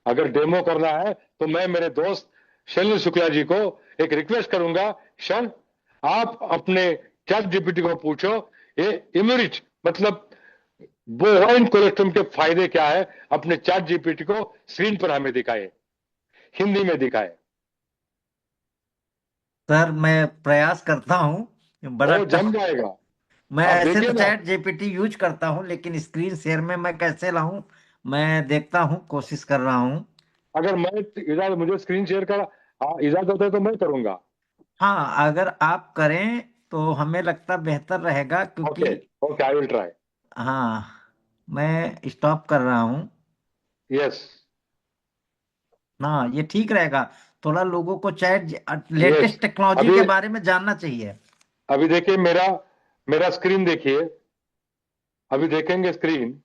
Speaker 3: अगर डेमो करना है तो मैं मेरे दोस्त शैलेंद्र शुक्ला जी को एक रिक्वेस्ट करूंगा, शन आप अपने चैट जीपीटी को पूछो ये इमरिच मतलब बोवाइन कोलेस्ट्रम के फायदे क्या है, अपने चैट जीपीटी को स्क्रीन पर हमें दिखाए, हिंदी में दिखाए।
Speaker 2: सर मैं प्रयास करता हूँ, बड़ा
Speaker 3: वो जम जाएगा।
Speaker 2: मैं
Speaker 3: आप
Speaker 2: ऐसे
Speaker 3: देखिए
Speaker 2: तो
Speaker 3: ना,
Speaker 2: चैट जीपीटी यूज करता हूँ, लेकिन स्क्रीन शेयर में मैं कैसे लाऊं, मैं देखता हूँ, कोशिश कर रहा हूँ।
Speaker 3: अगर मैं इजाजत, मुझे स्क्रीन शेयर का इजाजत है तो मैं करूंगा।
Speaker 2: हाँ, अगर आप करें तो हमें लगता बेहतर रहेगा,
Speaker 3: ओके,
Speaker 2: क्योंकि
Speaker 3: ओके, आई विल ट्राई।
Speaker 2: हाँ, मैं स्टॉप कर रहा हूँ।
Speaker 3: यस,
Speaker 2: हाँ, ये ठीक रहेगा। थोड़ा लोगों को चैट
Speaker 3: यस।
Speaker 2: लेटेस्ट टेक्नोलॉजी
Speaker 3: अभी
Speaker 2: के बारे में जानना चाहिए।
Speaker 3: अभी देखिए, मेरा मेरा स्क्रीन देखिए, अभी देखेंगे स्क्रीन।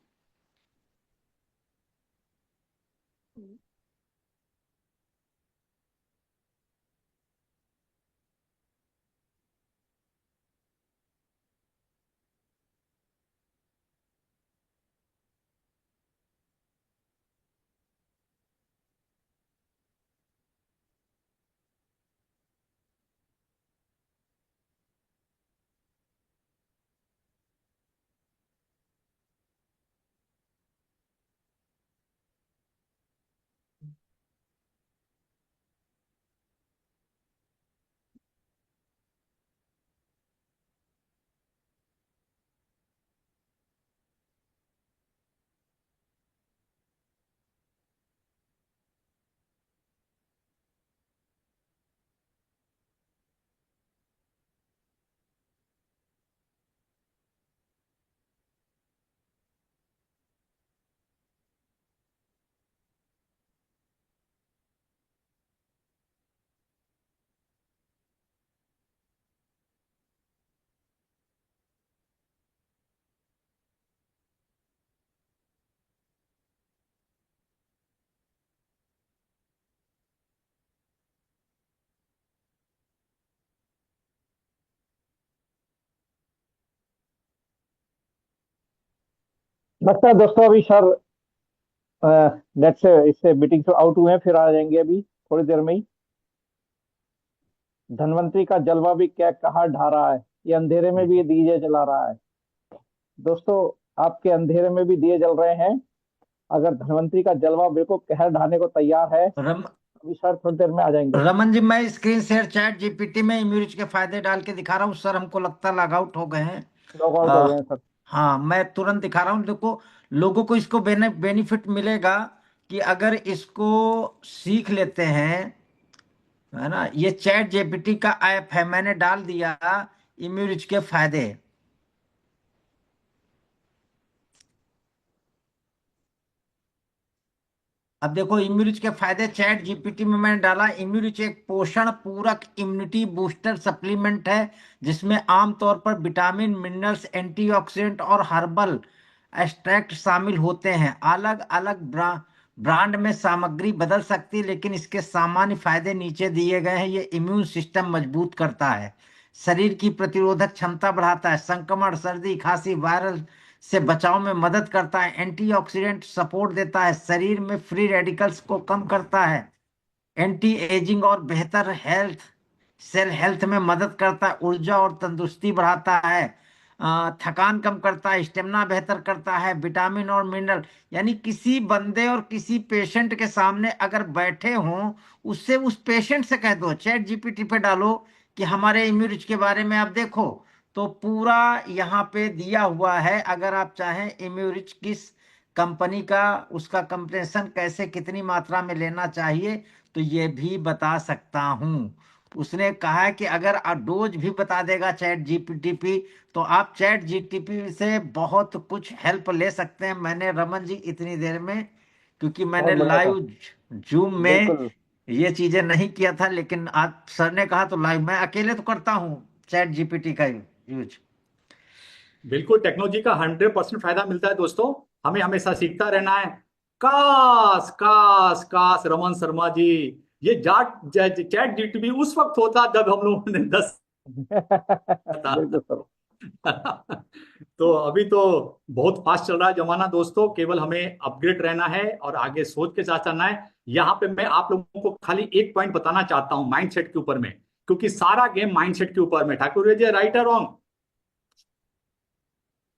Speaker 4: लगता है दोस्तों अभी सर नेट से इससे मीटिंग से आउट हुए हैं, फिर आ जाएंगे अभी थोड़ी देर में ही। धनवंतरी का जलवा भी क्या कहाँ ढा रहा है, ये अंधेरे में भी ये दिए जला रहा है। दोस्तों आपके अंधेरे में भी दिए जल रहे हैं। अगर धनवंतरी का जलवा बिल्कुल कहर ढाने को तैयार है,
Speaker 2: रम,
Speaker 4: अभी सर थोड़ी देर में आ जाएंगे।
Speaker 2: रमन जी, मैं स्क्रीन शेयर चैट जीपीटी में इम्यूरिच के फायदे डाल के दिखा रहा हूँ सर। हमको लगता है लॉग आउट हो गए हैं।
Speaker 4: लॉग आउट हो
Speaker 2: आ,
Speaker 4: गए हैं सर।
Speaker 2: हाँ, मैं तुरंत दिखा रहा हूँ। देखो, लोगों को इसको बेनिफिट मिलेगा कि अगर इसको सीख लेते हैं, है ना। ये चैट जीपीटी का ऐप है, मैंने डाल दिया इम्यूरिच के फायदे। अब देखो, इम्यूरिच के फायदे चैट जीपीटी में मैंने डाला। इम्यूरिच एक पोषण पूरक इम्यूनिटी बूस्टर सप्लीमेंट है, जिसमें आमतौर पर विटामिन, मिनरल्स, एंटीऑक्सीडेंट और हर्बल एक्सट्रैक्ट शामिल होते हैं। अलग अलग ब्रांड में सामग्री बदल सकती है, लेकिन इसके सामान्य फायदे नीचे दिए गए हैं। ये इम्यून सिस्टम मजबूत करता है, शरीर की प्रतिरोधक क्षमता बढ़ाता है, संक्रमण, सर्दी, खांसी, वायरल से बचाव में मदद करता है, एंटीऑक्सीडेंट सपोर्ट देता है, शरीर में फ्री रेडिकल्स को कम करता है, एंटी एजिंग और बेहतर हेल्थ, सेल हेल्थ में मदद करता है, ऊर्जा और तंदुरुस्ती बढ़ाता है, थकान कम करता है, स्टेमिना बेहतर करता है, विटामिन और मिनरल। यानी किसी बंदे और किसी पेशेंट के सामने अगर बैठे हों, उससे उस पेशेंट से कह दो, चैट जीपीटी पे डालो कि हमारे इम्यूरिच के बारे में आप देखो, तो पूरा यहाँ पे दिया हुआ है। अगर आप चाहें इम्यूरिच किस कंपनी का, उसका कंप्रेशन कैसे, कितनी मात्रा में लेना चाहिए, तो ये भी बता सकता हूँ। उसने कहा है कि अगर डोज भी बता देगा चैट जीपीटी, तो आप चैट जीपीटी से बहुत कुछ हेल्प ले सकते हैं। मैंने रमन जी इतनी देर में, क्योंकि मैंने
Speaker 4: बहुत बढ़िया सर।
Speaker 2: लाइव जूम में
Speaker 4: बिल्कुल।
Speaker 2: ये चीजें नहीं किया था, लेकिन आज सर ने कहा तो लाइव। मैं अकेले तो करता हूँ चैट जीपीटी का यूज।
Speaker 1: बिल्कुल, टेक्नोलॉजी का 100% फायदा मिलता है दोस्तों। हमें हमेशा सीखता रहना है। काश काश काश रमन शर्मा जी, ये जाट चैट जीटीपी उस वक्त होता जब हम लोगों ने 10 था।
Speaker 4: बिल्कुल सर।
Speaker 1: तो अभी तो बहुत फास्ट चल रहा है जमाना दोस्तों। केवल हमें अपग्रेड रहना है और आगे सोच के साथ चलना है। यहाँ पे मैं आप लोगों को खाली एक पॉइंट बताना चाहता हूँ माइंडसेट के ऊपर में, क्योंकि सारा गेम माइंडसेट के ऊपर में। ठाकुर जी, राइट और रॉन्ग?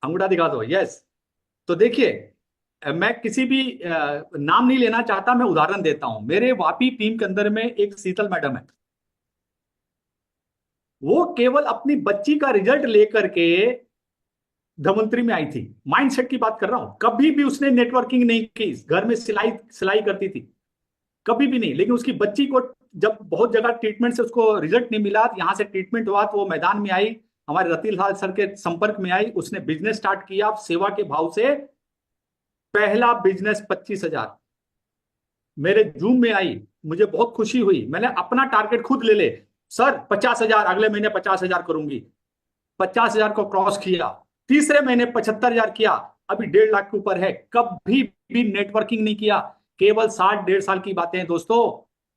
Speaker 1: अंगूठा दिखा दो, यस। तो देखिए, मैं किसी भी नाम नहीं लेना चाहता, मैं उदाहरण देता हूं। मेरे वापी टीम के अंदर में एक शीतल मैडम है। वो केवल अपनी बच्ची का रिजल्ट लेकर के धमंतरी में आई थी। माइंडसेट की बात कर रहा हूं। कभी भी उसने नेटवर्किंग नहीं की, घर में सिलाई सिलाई करती थी, कभी भी नहीं। लेकिन उसकी बच्ची को जब बहुत जगह ट्रीटमेंट से उसको रिजल्ट नहीं मिला, यहां से ट्रीटमेंट हुआ, तो वो मैदान में आई, हमारे रतील लाल सर के संपर्क में आई। उसने बिजनेस स्टार्ट किया सेवा के भाव से। पहला बिजनेस 25,000 मेरे जूम में आई। मुझे बहुत खुशी हुई। मैंने अपना टारगेट खुद ले सर 50,000, अगले महीने 50,000 करूंगी। 50,000 को क्रॉस किया। तीसरे महीने 75,000 किया। अभी 1.5 लाख के ऊपर है। कभी भी नेटवर्किंग नहीं किया। केवल 60 1.5 साल की बातें हैं दोस्तों।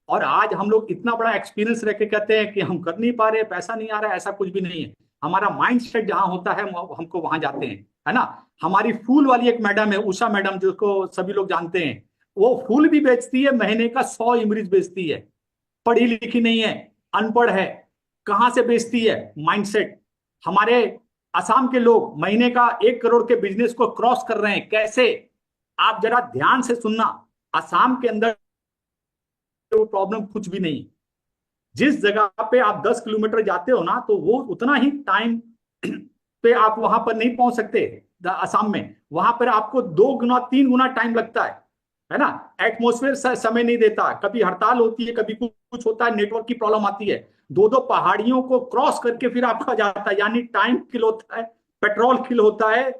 Speaker 1: और आज हम लोग इतना बड़ा एक्सपीरियंस रह के कहते हैं कि हम कर नहीं पा रहे, पैसा नहीं आ रहा है। ऐसा कुछ भी नहीं है। हमारा माइंड सेट जहां होता है हमको वहां जाते हैं, है ना। हमारी फूल वाली एक मैडम है, उषा मैडम, जिसको सभी लोग जानते हैं। वो फूल भी बेचती है, महीने का 100 इमरीज बेचती है। पढ़ी लिखी नहीं है, अनपढ़ है। कहां से बेचती है? माइंडसेट। हमारे असम के लोग महीने का 1 करोड़ के बिजनेस को क्रॉस कर रहे हैं। कैसे? आप जरा ध्यान से सुनना। असम के अंदर प्रॉब्लम कुछ भी नहीं। जिस जगह पे आप 10 किलोमीटर जाते हो ना, तो वो उतना ही टाइम पे आप वहां पर नहीं पहुंच सकते। असम में वहां पर आपको 2 गुना 3 गुना टाइम लगता है ना। एटमोस्फेयर समय नहीं देता, कभी हड़ताल होती है, कभी कुछ होता है, नेटवर्क की प्रॉब्लम आती है। 2 2 पहाड़ियों को क्रॉस करके फिर आपका जाता है। यानी टाइम किल होता है, पेट्रोल किल होता है,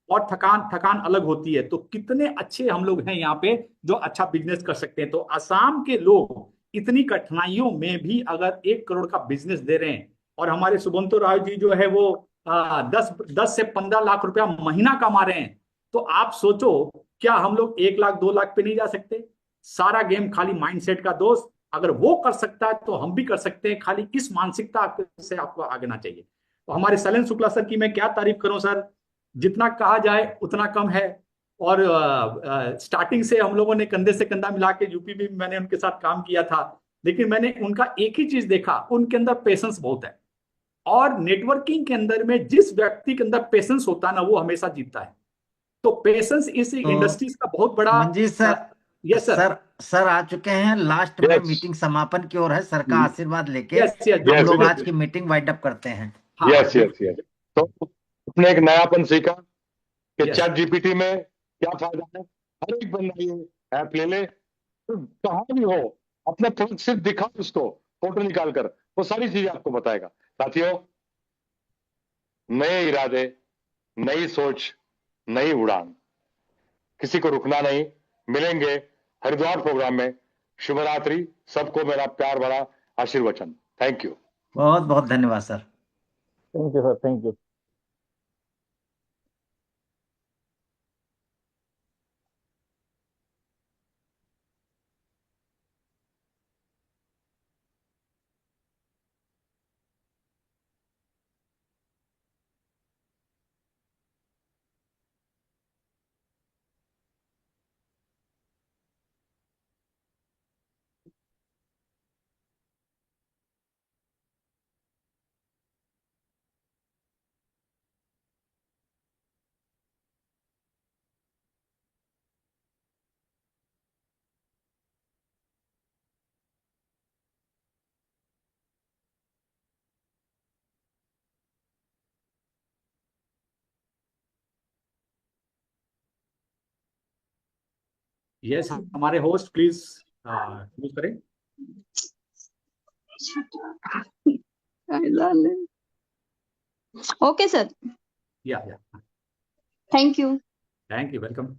Speaker 1: और थकान थकान अलग होती है। तो कितने अच्छे हम लोग हैं यहाँ पे जो अच्छा बिजनेस कर सकते हैं। तो असम के लोग इतनी कठिनाइयों में भी अगर 1 करोड़ का बिजनेस दे रहे हैं, और हमारे सुबंतो राव जी जो है वो 10 से 15 लाख रुपया महीना कमा रहे हैं, तो आप सोचो, क्या हम लोग 1 लाख 2 लाख पे नहीं जा सकते? सारा गेम खाली माइंडसेट का दोस्त। अगर वो कर सकता है तो हम भी कर सकते हैं। खाली इस मानसिकता से आपको आगे ना चाहिए। तो हमारे शैलेंद्र शुक्ला सर की मैं क्या तारीफ करूं सर। जितना कहा जाए उतना कम है। और स्टार्टिंग से हम लोगों ने कंधे से कंधा मिला के, यूपी में भी मैंने उनके साथ काम किया था। लेकिन मैंने उनका एक ही चीज देखा, उनके अंदर पेशेंस बहुत है। और नेटवर्किंग के अंदर में जिस व्यक्ति के अंदर पेशेंस होता है ना, वो हमेशा जीतता है। तो पेशेंस इस
Speaker 2: तो
Speaker 1: इंडस्ट्रीज का बहुत बड़ा।
Speaker 2: Manjeet sir,
Speaker 1: yes sir.
Speaker 2: Sir sir आ चुके हैं लास्ट में,
Speaker 3: यस
Speaker 2: मीटिंग समापन की ओर है। सर का आशीर्वाद लेके
Speaker 1: यस यस,
Speaker 2: हम
Speaker 3: यस
Speaker 2: लोग
Speaker 1: बिल्कुल
Speaker 2: आज की
Speaker 1: बिल्कुल।
Speaker 2: मीटिंग वाइंड अप करते हैं।
Speaker 1: हाँ हाँ,
Speaker 3: यस यस
Speaker 1: बिल्कुल।
Speaker 3: यस। तो अपने एक नयापन सीखा कि
Speaker 1: यस
Speaker 3: चैट जीपीटी में क्या फायदा है। हर एक बंदा ये ऐप ले ले, तो कहाँ भी हो अपना प्रोडक्ट सिर्फ दिखाओ, उसको फोटो निकाल कर, वो सारी चीजें आपको बताएगा। साथियों, नए इरादे, नई सोच, नई उड़ान, किसी को रुकना नहीं। मिलेंगे हरिद्वार प्रोग्राम में। शुभ रात्रि, सबको मेरा प्यार भरा आशीर्वचन। Thank you.
Speaker 2: बहुत बहुत धन्यवाद sir.
Speaker 4: Thank you sir, thank you.
Speaker 1: Yes, हमारे होस्ट प्लीज यूज करें।
Speaker 7: ओके सर,
Speaker 1: या
Speaker 7: thank you.
Speaker 1: Thank you, welcome.